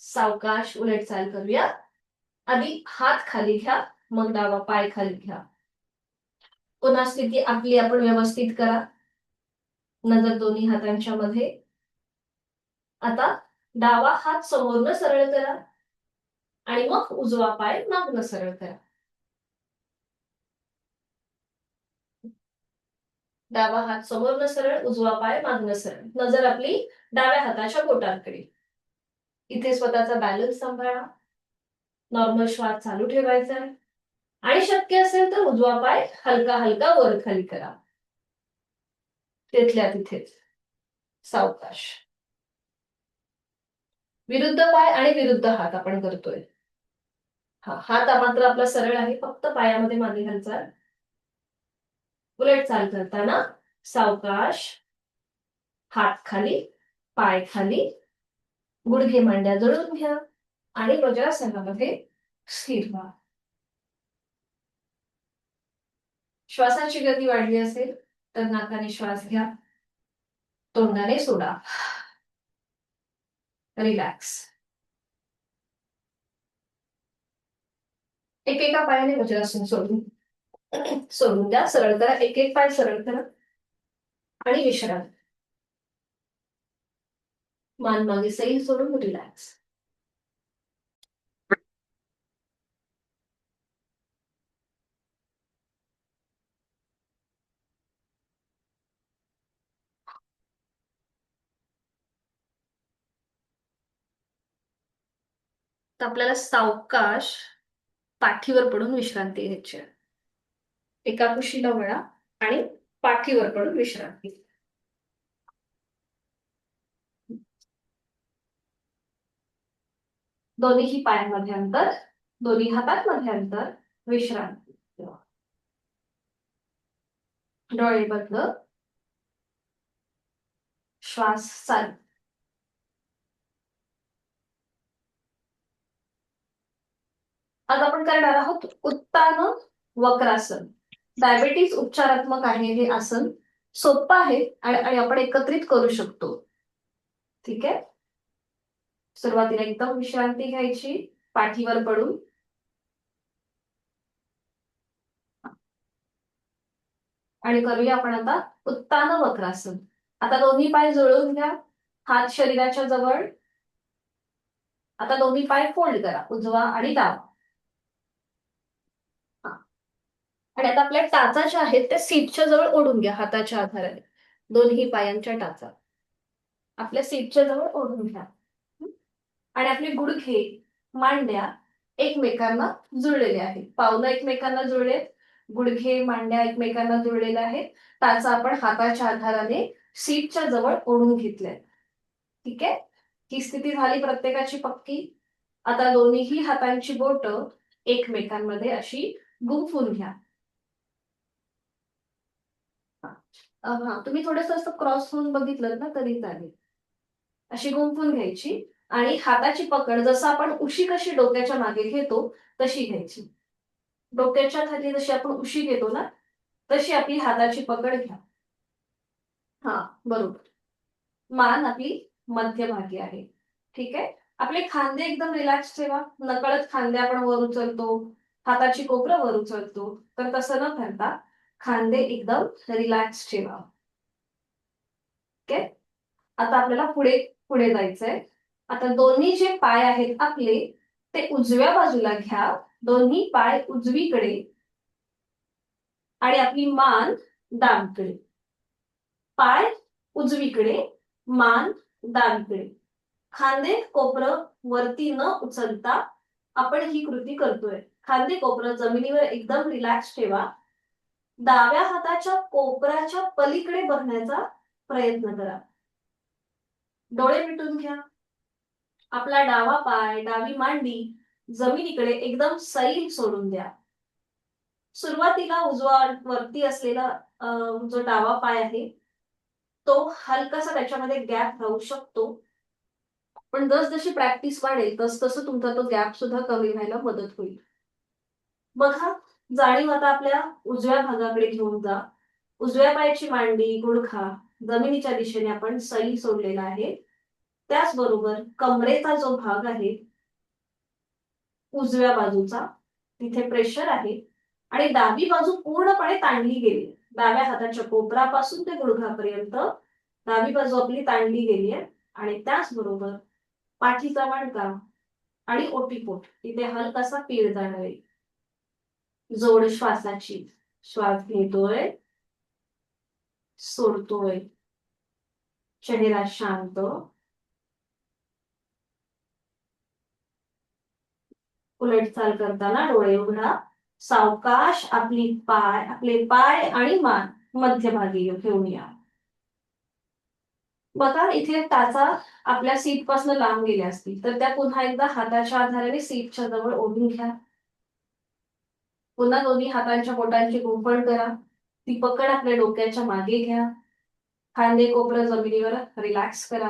सावकाश उलट चाल करूया. आधी हात खाली घ्या, मग डावा पाय खाली घ्या. पुन्हा स्थिती आपली आपण व्यवस्थित करा. नजर दोन्ही हातांच्या मध्ये. आता डावा हात समोरनं सरळ करा आणि मग उजवा पाय मागनं सरळ करा. डावा हात समोरनं सरळ, उजवा पाय मागनं सरळ. नजर आपली डाव्या हाताच्या बोटांकडे. इथे स्वतःचा बॅलन्स सांभाळा. नॉर्मल श्वास चालू ठेवायचा आहे आणि शक्य असेल तर उजवा पाय हलका हलका वर खाली करा. तिथल्या तिथेच सावकाश. विरुद्ध पाय आणि विरुद्ध हात आपण करतोय. हा, हात मात्र आपला सरळ आहे, फक्त पायामध्ये मागे हालचाल. उलट चाल करताना सावकाश, हात खाली, पाय खाली, गुडघे मांड्या जळून घ्या आणि वज्रासनामध्ये स्थिर व्हा. श्वासाची गती वाढली असेल तर नाकाने श्वास घ्या, तोंडाने सोडा. रिलॅक्स. एकेका पायाने वज्रासन सोडून सोडून द्या. सरळ करा. एक एक पाय सरळ करा आणि विश्रांती. मान मागे सैल सोडून रिलॅक्स. तर आपल्याला सावकाश पाठीवर पडून विश्रांती घ्यायची आहे. एका कुशीला वळा आणि पाठीवर पडून विश्रांती. दोन्ही पायांमध्ये अंतर, दोन्ही हातांमध्ये अंतर, विश्रांती. डोळे बंद, श्वास चालू. आज आपण करणार आहोत उत्तान वक्रासन. डायबेटीज उपचारात्मक आहे हे आसन. सोपं आहे आणि आपण एकत्रित करू शकतो. ठीक आहे. सुरुवातीला एकदम विश्रांती घ्यायची पाठीवर पडून. आणि करूया आपण आता उत्तान वक्रासन. आता दोन्ही पाय जुळवून घ्या, हात शरीराच्या जवळ. आता दोन्ही पाय फोल्ड करा, उजवा आणि डावा. आणि आता आपल्या टाचा ज्या आहेत त्या सीटच्या जवळ ओढून घ्या हाताच्या आधाराने. दोन्ही पायांच्या टाचा आपल्या सीटच्या जवळ ओढून घ्या. आणि आपले गुडघे, मांड्या एकमेकांना जुळलेले आहेत. पावलं एकमेकांना जुळलेत, गुडघे मांड्या एकमेकांना जुळलेल्या आहेत. टाचा आपण हाताच्या आधाराने सीटच्या जवळ ओढून घेतले. ठीक आहे. ही स्थिती झाली प्रत्येकाची पक्की. आता दोन्ही हातांची बोट एकमेकांमध्ये अशी गुंफून घ्या. हा, तुम्ही थोडंसं असं क्रॉस होऊन बघितलं ना तरी चालेल. अशी गुंफून घ्यायची आणि हाताची पकड जसं आपण उशी कशी डोक्याच्या मागे घेतो तशी घ्यायची. डोक्याच्या खाली जशी आपण उशी घेतो ना तशी आपली हाताची पकड घ्या. हा, बरोबर. मान आपली मध्यभागी आहे. ठीक आहे. आपले खांदे एकदम रिलॅक्स ठेवा. नकळत खांदे आपण वर उचलतो, हाताची कोपरं वर उचलतो, तर तसं न करता खांदे एकदम रिलॅक्स ठेवा. ओके. आता आपल्याला पुढे पुढे जायचंय. आता दोन्ही जे पाय आहेत आपले ते उजव्या बाजूला घ्या. दोन्ही पाय उजवीकडे आणि आपली मान डावीकडे. पाय उजवीकडे, मान डावीकडे. खांदे कोपरं वरती न उचलता आपण ही कृती करतोय. खांदे कोपरं जमिनीवर एकदम रिलॅक्स ठेवा. डाव्या हाताच्या कोपराच्या पलीकडे बघण्याचा प्रयत्न करा. डोळे मिटून घ्या. आपला डावा पाय, डावी मांडी जमिनीकडे एकदम सैल सोडून द्या. सुरुवातीला उजवा वरती असलेला जो डावा पाय आहे तो हलकासा त्याच्यामध्ये गॅप राहू शकतो. पण जसजशी प्रॅक्टिस वाढेल तस तसं तुमचा तो गॅप सुद्धा कमी व्हायला मदत होईल. बघा, जाणीव आता आपल्या उजव्या भागाकडे घेऊन जा. उजव्या पायाची मांडी, गुडघा जमिनीच्या दिशेने आपण सैल सोडलेला आहे. त्याचबरोबर कमरेचा जो भाग आहे उजव्या बाजूचा तिथे प्रेशर आहे आणि डावी बाजू पूर्णपणे ताणली गेली. डाव्या हाताच्या कोपरापासून ते गुडघापर्यंत डावी बाजू आपली ताणली गेली आहे. आणि त्याचबरोबर पाठीचा मणका आणि ओटीपोट इथे हलकासा पीळ जाणवेल. जोड श्वासाची. श्वास घेतोय, सोडतोय. चेहरा शांत. उलट चाल करताना डोळे उघडा. सावकाश आपले पाय आणि मान मध्यभागी घेऊन या. बघा, इथे टाचा आपल्या सीट पासून लांब गेल्या असतील तर त्या पुन्हा एकदा हाताच्या आधाराने सीटच्या जवळ ओढून घ्या. पुन्हा दोन्ही हातांच्या बोटांची गुंफण करा. ती पकड आपल्या डोक्याच्या मागे घ्या. खांदे कोपरं जमिनीवर रिलॅक्स करा.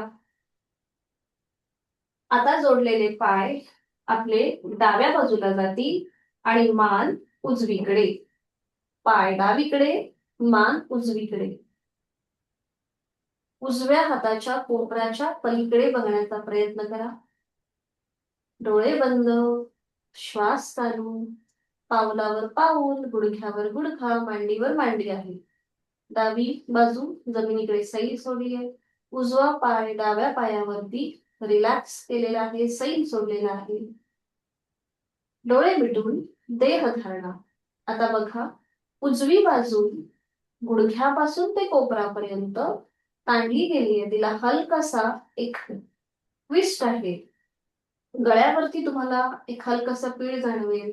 आता जोडलेले पाय आपले डाव्या बाजूला जातील आणि मान उजवीकडे. पाय डावीकडे, मान उजवीकडे. उजव्या हाताच्या कोपऱ्याच्या पलीकडे बघण्याचा प्रयत्न करा. डोळे बंद, श्वास चालू. पावलावर पाऊल, गुडघ्यावर गुडघा, मांडीवर मांडी आहे. डावी बाजू जमिनीकडे सैल सोडली आहे. उजवा पाय डाव्या पायावरती रिलॅक्स केलेला आहे, सैल सोडलेला आहे. डोळे मिटून देहधारणा. आता बघा, उजवी बाजू गुडघ्यापासून ते कोपरापर्यंत ताणली गेली आहे. तिला हलकासा एक ट्विस्ट आहे. गळ्यावरती तुम्हाला एक हलकासा पीळ जाणवेल.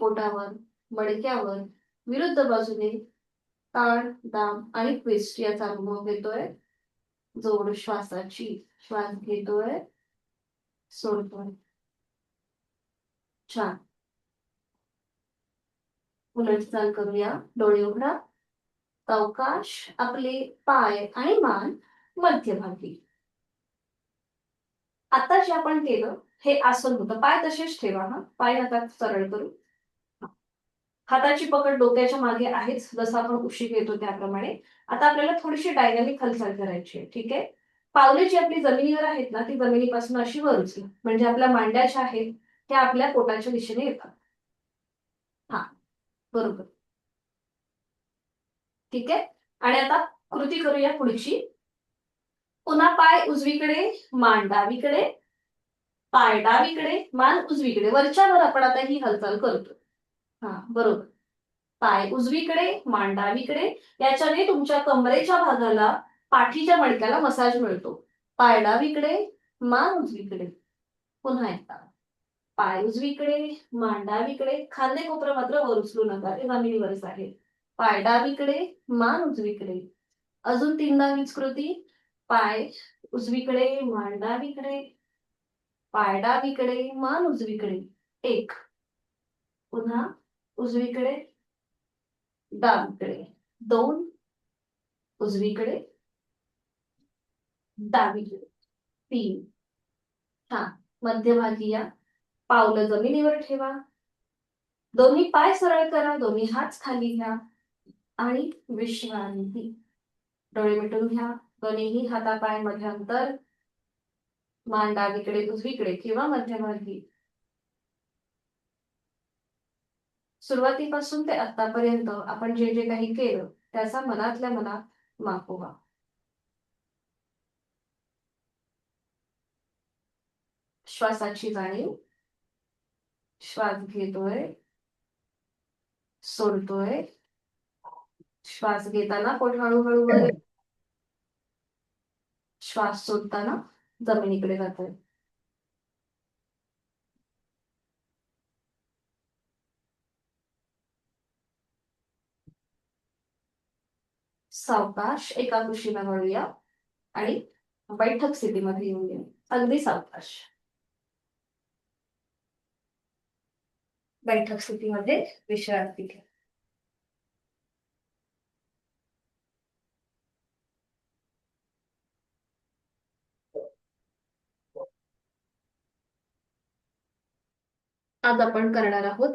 पोटावर, मडक्यावर, विरुद्ध बाजूने ताण, दाम आणि ट्विस्ट याचा अनुभव घेतोय. जोड श्वासाची. श्वास घेतोय, सोडतोय. छान. उलटचाल करूया. डोळे उघडा. सावकाश आपले पाय आणि मान मध्यभागी. आता जे आपण केलं हे आसन होतं. पाय तसेच ठेवा. पाय आता सरळ करू. हाताची पकड डोक्याच्या मागे आहेच, जसं आपण उशी घेतो त्याप्रमाणे. आता आपल्याला थोडीशी डायनामिक हालचाल करायची आहे. ठीक आहे. पावले जी आपली जमिनीवर आहेत ना, ती जमिनीपासून अशी वर उचला. म्हणजे आपल्या मांड्या ज्या आहेत त्या आपल्या पोटाच्या दिशेने येतात. हा, बरोबर. ठीक आहे. आणि आता कृती करूया पुढची. पुन्हा पाय उजवीकडे, मान डावीकडे, पाय डावीकडे, मान उजवीकडे. वरच्या वर आपण आता ही हालचाल करतो. हा, बरोबर. पाय उजवीकडे, मान डावीकडे. याच्याने तुमच्या कमरेच्या भागाला, पाठीच्या मणक्याला मसाज मिळतो. पाय डावीकडे, मान उजवीकडे. पुन्हा एकदा पाय उजवीकडे, मान डावीकडे. खांदे कोपरा मात्र वर उचलू नका, ते जमिनीवरच आहे. पाय डावीकडे, मान उजवीकडे. अजून 3दा हीच कृती. पाय उजवीकडे, मान डावीकडे, पाय डावीकडे, मान उजवीकडे. 1. पुन्हा उजवीकडे, डावीकडे. 2. उजवीकडे, डावीकडे. 3. छान. मध्यभागी या. पावलं जमिनीवर ठेवा. दोन्ही पाय सरळ करा. दोन्ही हात खाली घ्या आणि विश्रांती. डोळे मिटून घ्या. दोन्हीही हातापायांमध्ये अंतर. मान डावीकडे, उजवीकडे किंवा मध्यभागी. सुरुवातीपासून ते आतापर्यंत आपण जे जे काही केलं त्याचा मनातल्या मनात मागोवा. श्वासाची जाणीव. श्वास घेतोय, सोडतोय. श्वास घेताना पोट हळूहळू वर. श्वास सोडताना जमिनीकडे जातोय. सावकाश एका कुशीला वळूया आणि बैठक स्थितीमध्ये येऊया. अगदी सावकाश. बैठक स्थितीमध्ये विश्रांती घ्या. आज आपण करणार आहोत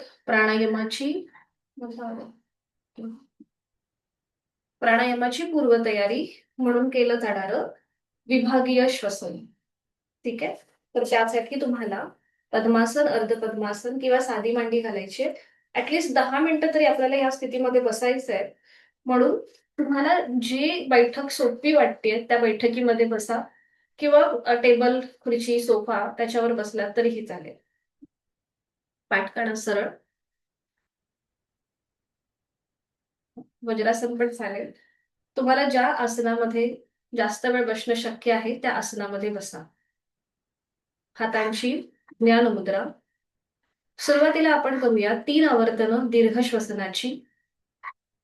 प्राणायामाची पूर्वतयारी म्हणून केलं जाणारं विभागीय श्वसन. ठीक आहे. तर त्यासाठी तुम्हाला पद्मासन, अर्धपद्मासन किंवा साधी मांडी घालायची. ऍटलिस्ट 10 मिनिटं तरी आपल्याला या स्थितीमध्ये बसायचं आहे. म्हणून तुम्हाला जी बैठक सोपी वाटते त्या बैठकीमध्ये बसा किंवा टेबल, खुर्ची, सोफा त्याच्यावर बसला तरीही चालेल. पाठ सरळ. वज्रासन पण चालेल. तुम्हाला ज्या आसनामध्ये जास्त वेळ बसणं शक्य आहे त्या आसनामध्ये बसा. हातांची ज्ञान मुद्रा. सुरुवातीला आपण करूया 3 आवर्तनं दीर्घ श्वसनाची.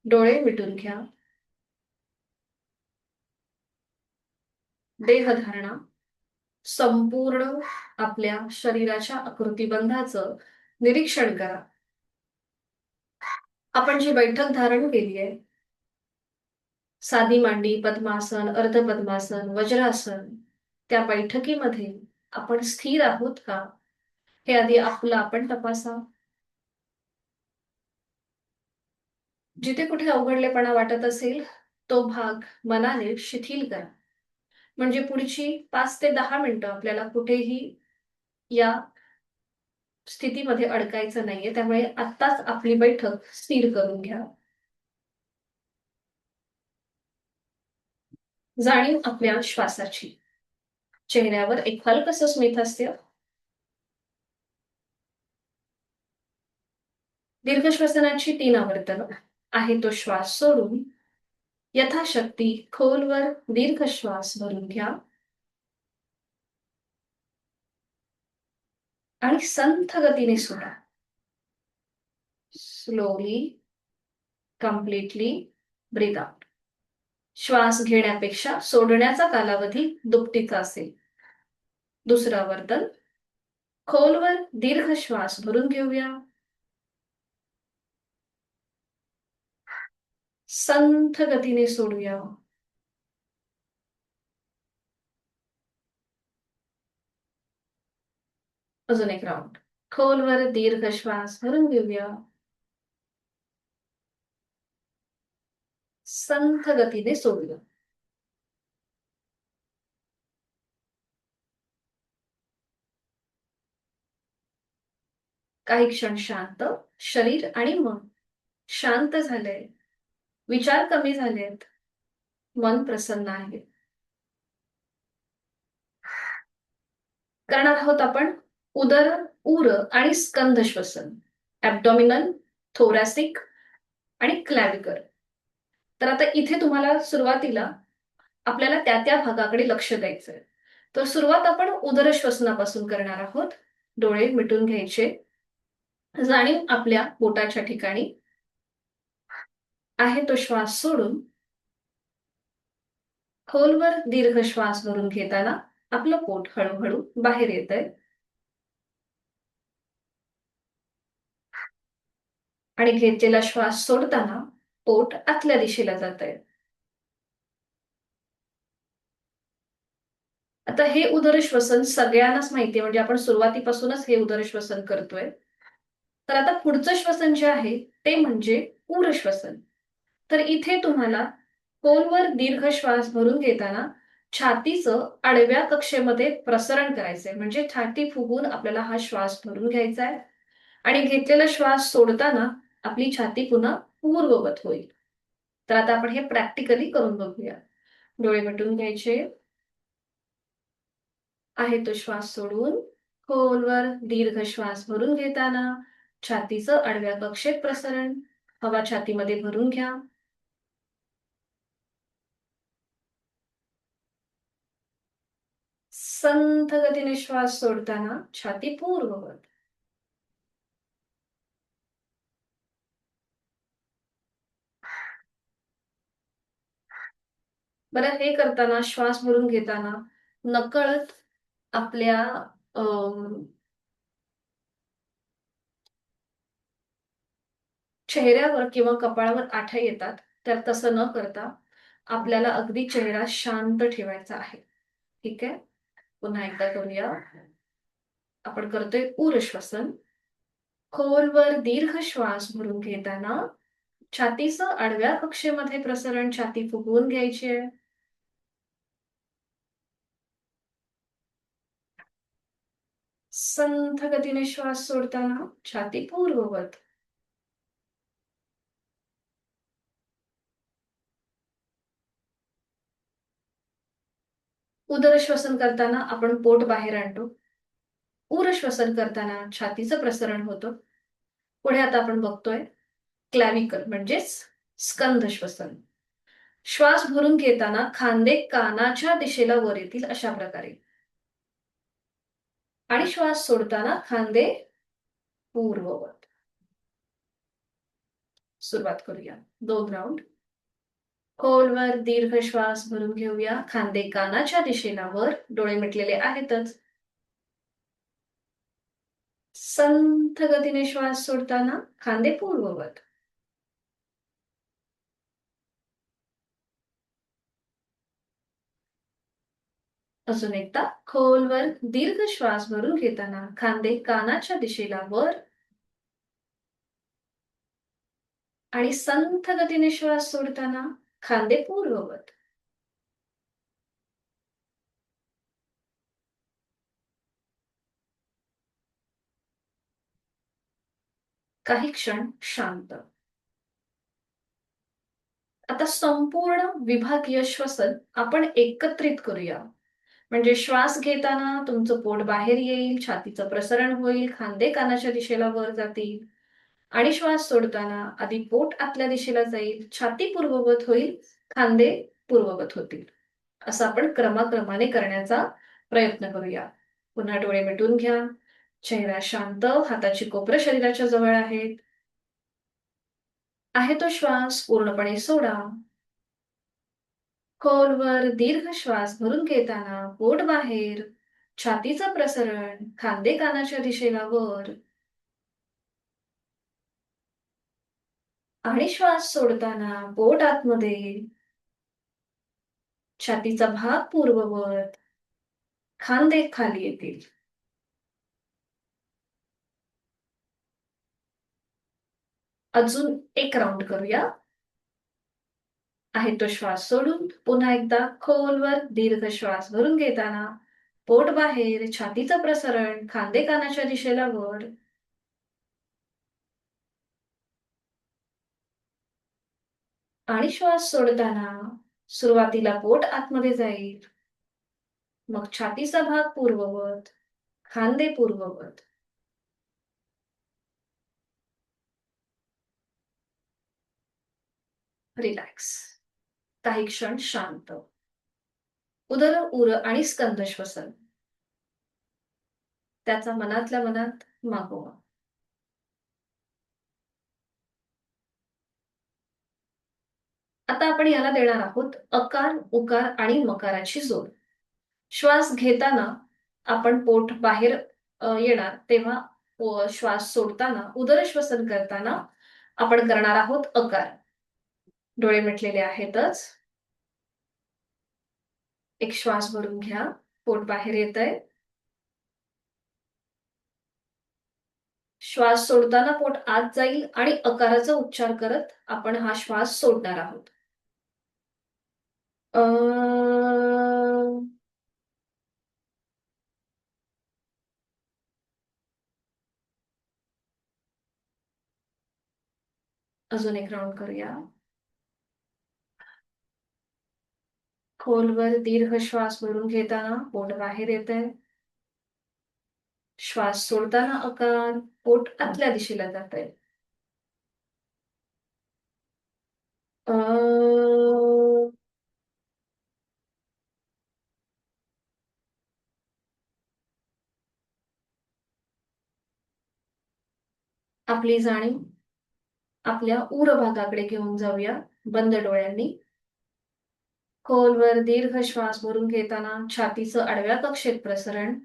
डोळे मिटून घ्या. देहधारणा. संपूर्ण आपल्या शरीराच्या आकृतिबंधाचं निरीक्षण करा. आपण जी बैठक धारण केली आहे, साधी मांडी, पद्मासन, अर्धपद्मासन, वज्रासन, त्या बैठकीमध्ये आपण स्थिर आहोत का हे आधी आपलं आपण तपासा. जिथे कुठे अवघडलेपणा वाटत असेल तो भाग मनाने शिथिल करा. म्हणजे पुढची 5 ते 10 मिनिटं आपल्याला कुठेही या स्थितीमध्ये अडकायचं नाहीये, त्यामुळे आत्ताच आपली बैठक स्थिर करून घ्या. जाणीव आपल्या श्वासाची. चेहऱ्यावर एक हलकसं स्मितहास्य. दीर्घ श्वसनाची 3 आवर्तनं. आहे तो श्वास सोडून यथाशक्ती खोलवर दीर्घ श्वास भरून घ्या आणि संथ गतीने सोडा. Slowly, completely breathe out. श्वास घेण्यापेक्षा सोडण्याचा कालावधी दुपटीचा असेल. दुसरं आवर्तन. खोलवर दीर्घ श्वास भरून घेऊया. संथ गतीने सोडूया. अजून एक राऊंड. खोलवर दीर्घ श्वास भरून घेऊया. संथ गतीने सोडूया. काही क्षण शांत. शरीर आणि मन शांत झालंय. विचार कमी झालेत. मन प्रसन्न आहे. करणार आहोत आपण उदर, उर आणि स्कंद श्वसन. ॲब्डॉमिनल, थोरॅसिक आणि क्लॅविकर. तर आता इथे तुम्हाला सुरुवातीला आपल्याला त्या त्या भागाकडे लक्ष द्यायचंय. तर सुरुवात आपण उदर श्वसनापासून करणार आहोत. डोळे मिटून घ्यायचे. जाणीव आपल्या पोटाच्या ठिकाणी. आहे तो श्वास सोडून खोलवर दीर्घ श्वास भरून घेताना आपलं पोट हळूहळू बाहेर येतंय आणि घेतलेला श्वास सोडताना पोट आतल्या दिशेला जातंय. आता हे उदर श्वसन सगळ्यांनाच माहितीये, म्हणजे आपण सुरुवातीपासूनच हे उदर श्वसन करतोय. तर आता पुढचं श्वसन जे आहे ते म्हणजे उर श्वसन. तर इथे तुम्हाला खोलवर दीर्घ श्वास भरून घेताना छातीचं आडव्या कक्षेमध्ये प्रसरण करायचंय, म्हणजे छाती फुगून आपल्याला हा श्वास भरून घ्यायचा आहे आणि घेतलेला श्वास सोडताना आपली छाती पुन्हा पूर्ववत होईल. तर आता आपण हे प्रॅक्टिकली करून बघूया. डोळे मिटून घ्यायचे. आहे तो श्वास सोडून खोलवर दीर्घ श्वास भरून घेताना छातीचं आडव्या कक्षेत प्रसरण. हवा छातीमध्ये भरून घ्या. संथ गतीने श्वास सोडताना छाती पूर्ववत. बरं, हे करताना श्वास भरून घेताना नकळत आपल्या चेहऱ्यावर किंवा कपाळावर आठे येतात, तर तसं न करता आपल्याला अगदी चेहरा शांत ठेवायचा आहे. ठीक आहे. पुन्हा एकदा करूया. आपण करतोय उर श्वसन. खोलवर दीर्घ श्वास भरून घेताना छातीचं आडव्या कक्षेमध्ये प्रसरण. छाती फुगवून घ्यायची आहे. संथ गतीने श्वास सोडताना छाती पूर्ववत. उदर श्वसन करताना आपण पोट बाहेर आणतो. उर श्वसन करताना छातीचं प्रसरण होतं. पुढे आता आपण बघतोय क्लॅविकल म्हणजेच स्कंद श्वसन. श्वास भरून घेताना खांदे कानाच्या दिशेला वर येतील अशा प्रकारे आणि श्वास सोडताना खांदे पूर्ववत. सुरुवात करूया. 2 राऊंड. खोलवर दीर्घ श्वास भरून घेऊया. खांदे कानाच्या दिशेला वर. डोळे मिटलेले आहेतच. संथ गतीने श्वास सोडताना खांदे पूर्ववत. अजून एकदा. खोलवर दीर्घ श्वास भरून घेताना खांदे कानाच्या दिशेला वर आणि संथ गतीने श्वास सोडताना खांदे पूर्ववत. काही क्षण शांत. आता संपूर्ण विभागीय श्वसन आपण एकत्रित करूया. म्हणजे श्वास घेताना तुमचं पोट बाहेर येईल, छातीचं प्रसरण होईल, खांदे कानाच्या दिशेला वर जातील. आणि श्वास सोडताना आधी पोट आतल्या दिशेला जाईल, छाती पूर्ववत होईल, खांदे पूर्ववत होतील. असं आपण क्रमाक्रमाने करण्याचा प्रयत्न करूया. पुन्हा डोळे मिटून घ्या. चेहरा शांत, हाताची कोपरं शरीराच्या जवळ आहेत. आहे तो श्वास पूर्णपणे सोडा. खोलवर दीर्घ श्वास भरून घेताना पोट बाहेर, छातीचं प्रसरण, खांदे कानाच्या दिशेला वर. आणि श्वास सोडताना पोट आतमध्ये, छातीचा भाग पूर्ववत, खांदे खाली येतील. अजून एक राऊंड करूया. आहे तो श्वास सोडून पुन्हा एकदा खोलवर दीर्घ श्वास भरून घेताना पोट बाहेर, छातीचं प्रसरण, खांदे कानाच्या दिशेला वर. आणि श्वास सोडताना सुरुवातीला पोट आतमध्ये जाईल, मग छातीचा भाग पूर्ववत, खांदे पूर्ववत. रिलॅक्स. काही क्षण शांत. उदर उर आणि स्कंद श्वसन त्याचा मनातल्या मनात मागोवा. आता आपण याला देणार आहोत अकार, उकार आणि मकाराची जोड. श्वास घेताना आपण पोट बाहेर येणार तेव्हा श्वास सोडताना उदर श्वसन करताना आपण करणार आहोत अकार. डोळे मिटलेले आहेतच. एक श्वास भरून घ्या. पोट बाहेर येतंय. श्वास सोडताना पोट आत जाईल आणि अकाराचा उच्चार करत आपण हा श्वास सोडणार आहोत. अ अजून एक राऊंड करूया. खोलवर दीर्घ श्वास भरून घेताना पोट बाहेर येतंय. श्वास सोडताना अकार, पोट आतल्या दिशेला जातंय. अ आपली जाणीव आपल्या उर भागाकडे घेऊन जाऊया बंद डोळ्यांनी. खोलवर दीर्घ श्वास भरून घेताना छातीचं आडव्या कक्षेत प्रसरण.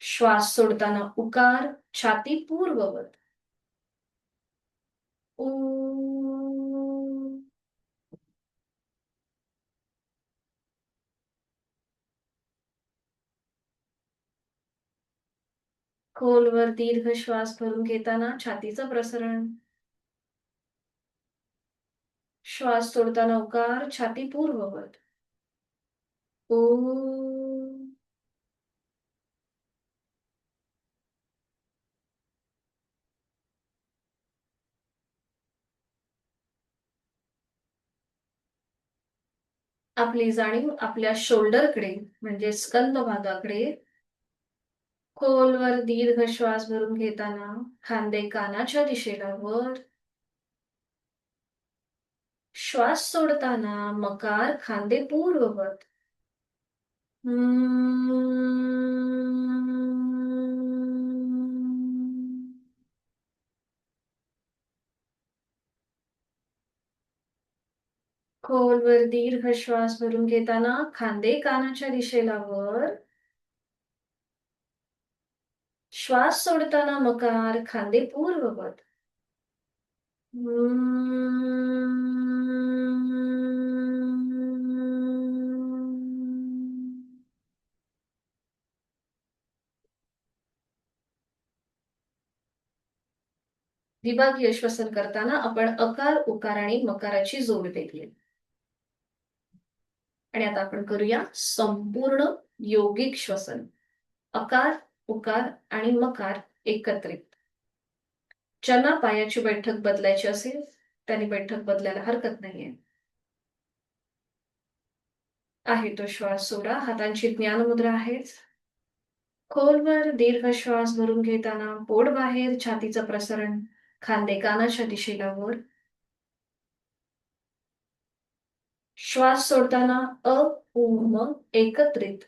श्वास सोडताना उकार, छाती पूर्ववत. ऊ. खोलवर दीर्घ श्वास भरून घेताना छातीचं प्रसरण. श्वास सोडताना उकार, छाती पूर्ववत. ऊ. आपली जाणीव आपल्या शोल्डरकडे म्हणजे स्कंद भागाकडे. खोलवर दीर्घ श्वास भरून घेताना खांदे कानाच्या दिशेला वर. श्वास सोडताना मकार, खांदे पूर्ववत. खोलवर दीर्घ श्वास भरून घेताना खांदे कानाच्या दिशेला वर. श्वास सोडताना मकार, खांदे पूर्ववत. विभागीय श्वसन करताना आपण अकार, उकार आणि मकाराची जोड देतली. आणि आता आपण करूया संपूर्ण योगिक श्वसन. अकार, उकार आणि मकार एकत्रित. ज्यांना पायाची बैठक बदलायची असेल त्यांनी बैठक बदलायला हरकत नाहीये. आहे तो श्वास सोडा. हातांची ज्ञानमुद्रा आहेच. खोलवर दीर्घ श्वास भरून घेताना पोट बाहेर, छातीचं प्रसरण, खांदे कानाच्या दिशेला वर. श्वास सोडताना अ, उ, म एकत्रित.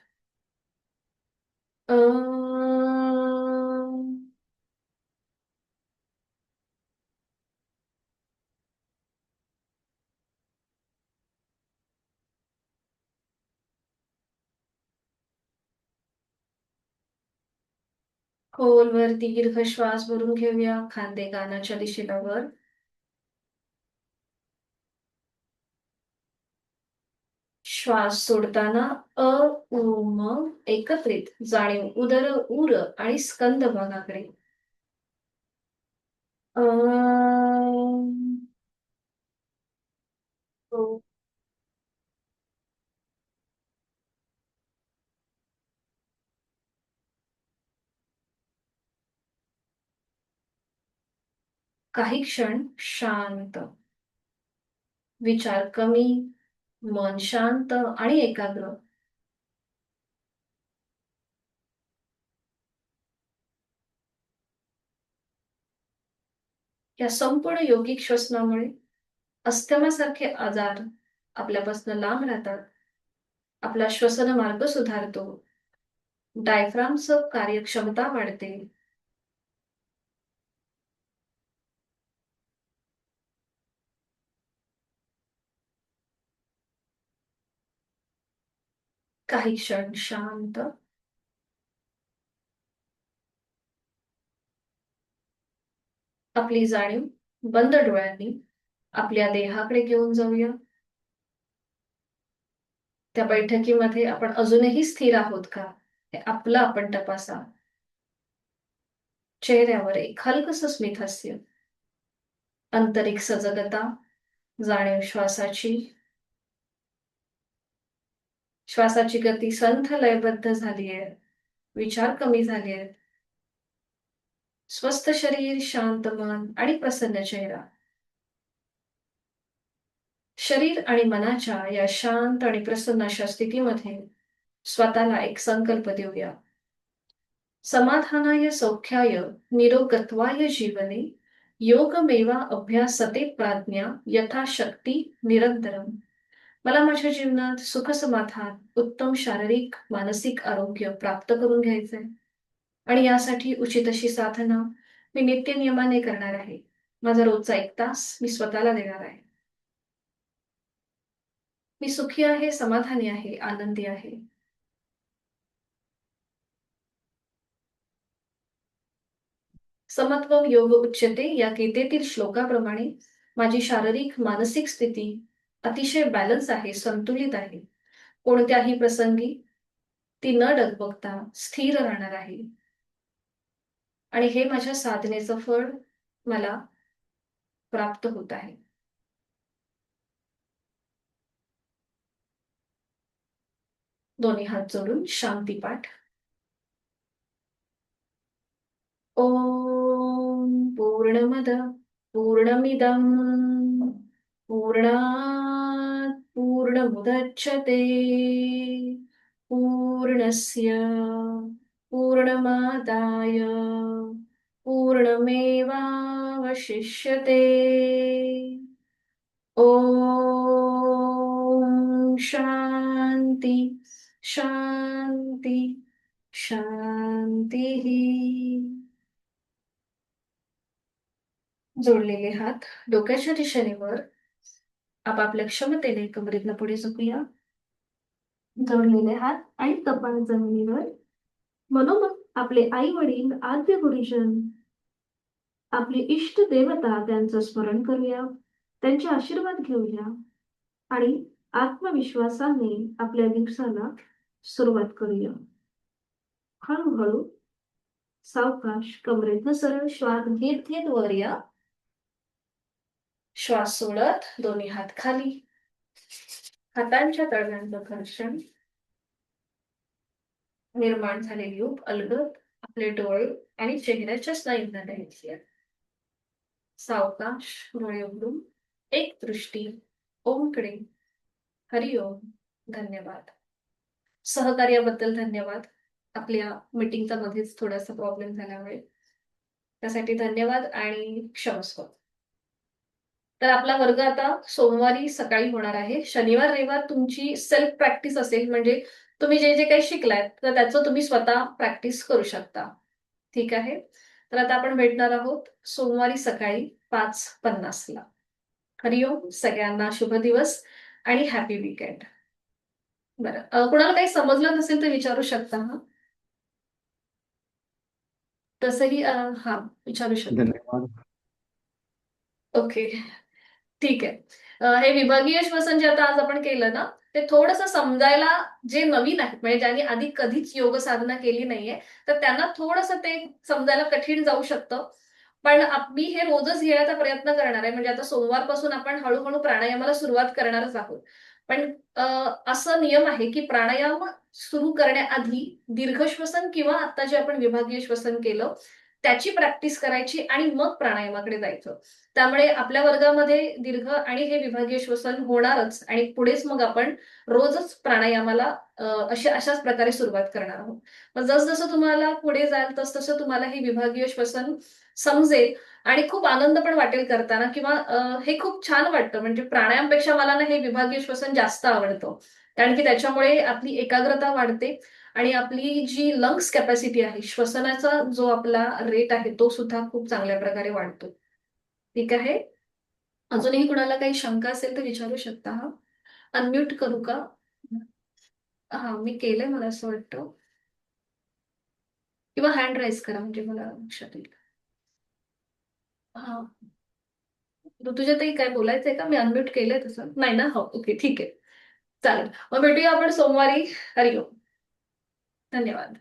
खोलवर दीर्घ श्वास भरून घेऊया, खांदे कानाच्या दिशेला वर. श्वास सोडताना अ, उ, म एकत्रित जाणीव उदर, उर आणि स्कंद भागाकडे. हो. काही क्षण शांत, विचार कमी, मन शांत आणि एकाग्र. या संपूर्ण योगिक श्वसनामुळे अस्थमासारखे आजार आपल्यापासून लांब राहतात. आपला श्वसन मार्ग सुधारतो. डायफ्रामचं कार्यक्षमता वाढते. काही क्षण शांत, आपली जाणीव बंद डोळ्यांनी आपल्या देहाकडे घेऊन जाऊया. त्या बैठकीमध्ये आपण अजूनही स्थिर आहोत का, हे आपलं आपण तपासा. चेहऱ्यावर एक हलकस स्मितहास्य, आंतरिक सजगता, जाणीव श्वासाची. श्वासाची गती संथ लयबद्ध झालीये. विचार कमी झालेत. स्वस्थ शरीर, शांत मन आणि प्रसन्न चेहरा. शरीर आणि मनाच्या या शांत आणि प्रसन्न अशा स्थितीमध्ये स्वतःला एक संकल्प देऊया. समाधानाय सौख्याय निरोगत्वाय जीवने योगमेवा अभ्यासते प्राज्ञा यथाशक्ती निरंतरम. मला माझ्या जीवनात सुख समाधान, उत्तम शारीरिक मानसिक आरोग्य प्राप्त करून घ्यायचंय आणि यासाठी उचित अशी साधना मी नित्यनियमाने करणार आहे. माझा रोजचा 1 तास मी स्वतःला देणार आहे. मी सुखी आहे, समाधानी आहे, आनंदी आहे. समत्वम योग उच्यते या गीतेतील श्लोकाप्रमाणे माझी शारीरिक मानसिक स्थिती अतिशय बॅलन्स आहे, संतुलित आहे. कोणत्याही प्रसंगी ती न डगमगता स्थिर राहणार आहे आणि हे माझ्या साधनेचं फळ मला प्राप्त होत आहे. दोन्ही हात जोडून शांती पाठ. ओम पूर्णमद पूर्णमिदं पूर्णात् पूर्णमुदच्यते पूर्णस्य पूर्णमादाय पूर्णमेवावशिष्यते. ओम शांती शांती शांती. जोडलेले हात डोक्याच्या दिशेने वर, आपापल्या क्षमतेने कमरेतनं पुढे झुकूया. जोडलेले हात आणि कपाळ जमिनीवर. मनोमन आपले आई वडील, आद्य गुरुजन, आपली इष्ट देवता त्यांचं स्मरण करूया. त्यांचे आशीर्वाद घेऊया आणि आत्मविश्वासाने आपल्या दिवसाला सुरुवात करूया. हळूहळू सावकाश कमरेतनं सरळ श्वास घेत घेत वर या. श्वास सोडत दोन्ही हात खाली. हातांच्या तळव्यांचं घर्षण, निर्माण झालेली ऊब अलगद आपले डोळे आणि चेहऱ्याच्या स्नायूंना द्यायची आहे. सावकाश डोळे उघडून एक दृष्टी. ओमकडे. हरिओम. धन्यवाद. सहकार्याबद्दल धन्यवाद. आपल्या मीटिंगचा मध्येच थोडासा प्रॉब्लेम झाल्यामुळे त्यासाठी धन्यवाद आणि क्षमस्व. तर आपला वर्ग आता सोमवारी सकाळी होणार आहे. शनिवार रविवार तुमची सेल्फ प्रॅक्टिस असेल, म्हणजे तुम्ही जे जे काही शिकलात तर त्याचं तुम्ही स्वतः प्रॅक्टिस करू शकता. ठीक आहे. तर आता आपण भेटणार आहोत सोमवारी सकाळी 5:50ला. हरिओम. सगळ्यांना शुभ दिवस आणि हॅपी वीकेंड. बरं, कुणाला काही समजलं नसेल तर विचारू शकता हा. तसंही हा विचारू शकता. धन्यवाद. ओके. ठीक आहे. हे विभागीय श्वसन जे आता आज आपण केलं ना, ते थोडंसं समजायला जे नवीन आहेत, म्हणजे ज्यांनी आधी कधीच योग साधना केली नाहीये, तर त्यांना थोडंसं ते समजायला कठीण जाऊ शकतं. पण मी हे रोजच घेण्याचा प्रयत्न करणार आहे. म्हणजे आता सोमवारपासून आपण हळूहळू प्राणायामाला सुरुवात करणारच आहोत. पण असं नियम आहे की प्राणायाम सुरू करण्याआधी दीर्घ श्वसन किंवा आता जे आपण विभागीय श्वसन केलं त्याची प्रॅक्टिस करायची आणि मग प्राणायामाकडे जायचं. त्यामुळे आपल्या वर्गामध्ये दीर्घ आणि हे विभागीय श्वसन होणारच आणि पुढेच मग आपण रोजच प्राणायामाला अशाच प्रकारे सुरुवात करणार आहोत. मग जसजसं तुम्हाला पुढे जाल तसतसं तुम्हाला हे विभागीय श्वसन समजेल आणि खूप आनंद पण वाटेल करताना, किंवा हे खूप छान वाटतं. म्हणजे प्राणायामपेक्षा मला ना हे विभागीय श्वसन जास्त आवडतं, कारण की त्याच्यामुळे आपली एकाग्रता वाढते आणि आपली जी लंग्स कॅपॅसिटी आहे, श्वसनाचा जो आपला रेट आहे तो सुद्धा खूप चांगल्या प्रकारे वाढतो. ठीक आहे. अजूनही कुणाला काही शंका असेल तर विचारू शकता हा. अनम्यूट करू का? हा, मी केलंय मला असं वाटतं. किंवा हँड राईज करा म्हणजे मला लक्षात येईल. हा. ऋतुजाताई काय बोलायचंय का? मी अनम्यूट केलंय तसं नाही ना? हो, ओके, ठीक आहे. चालेल. मग भेटूया आपण सोमवारी. हरिओम. धन्यवाद.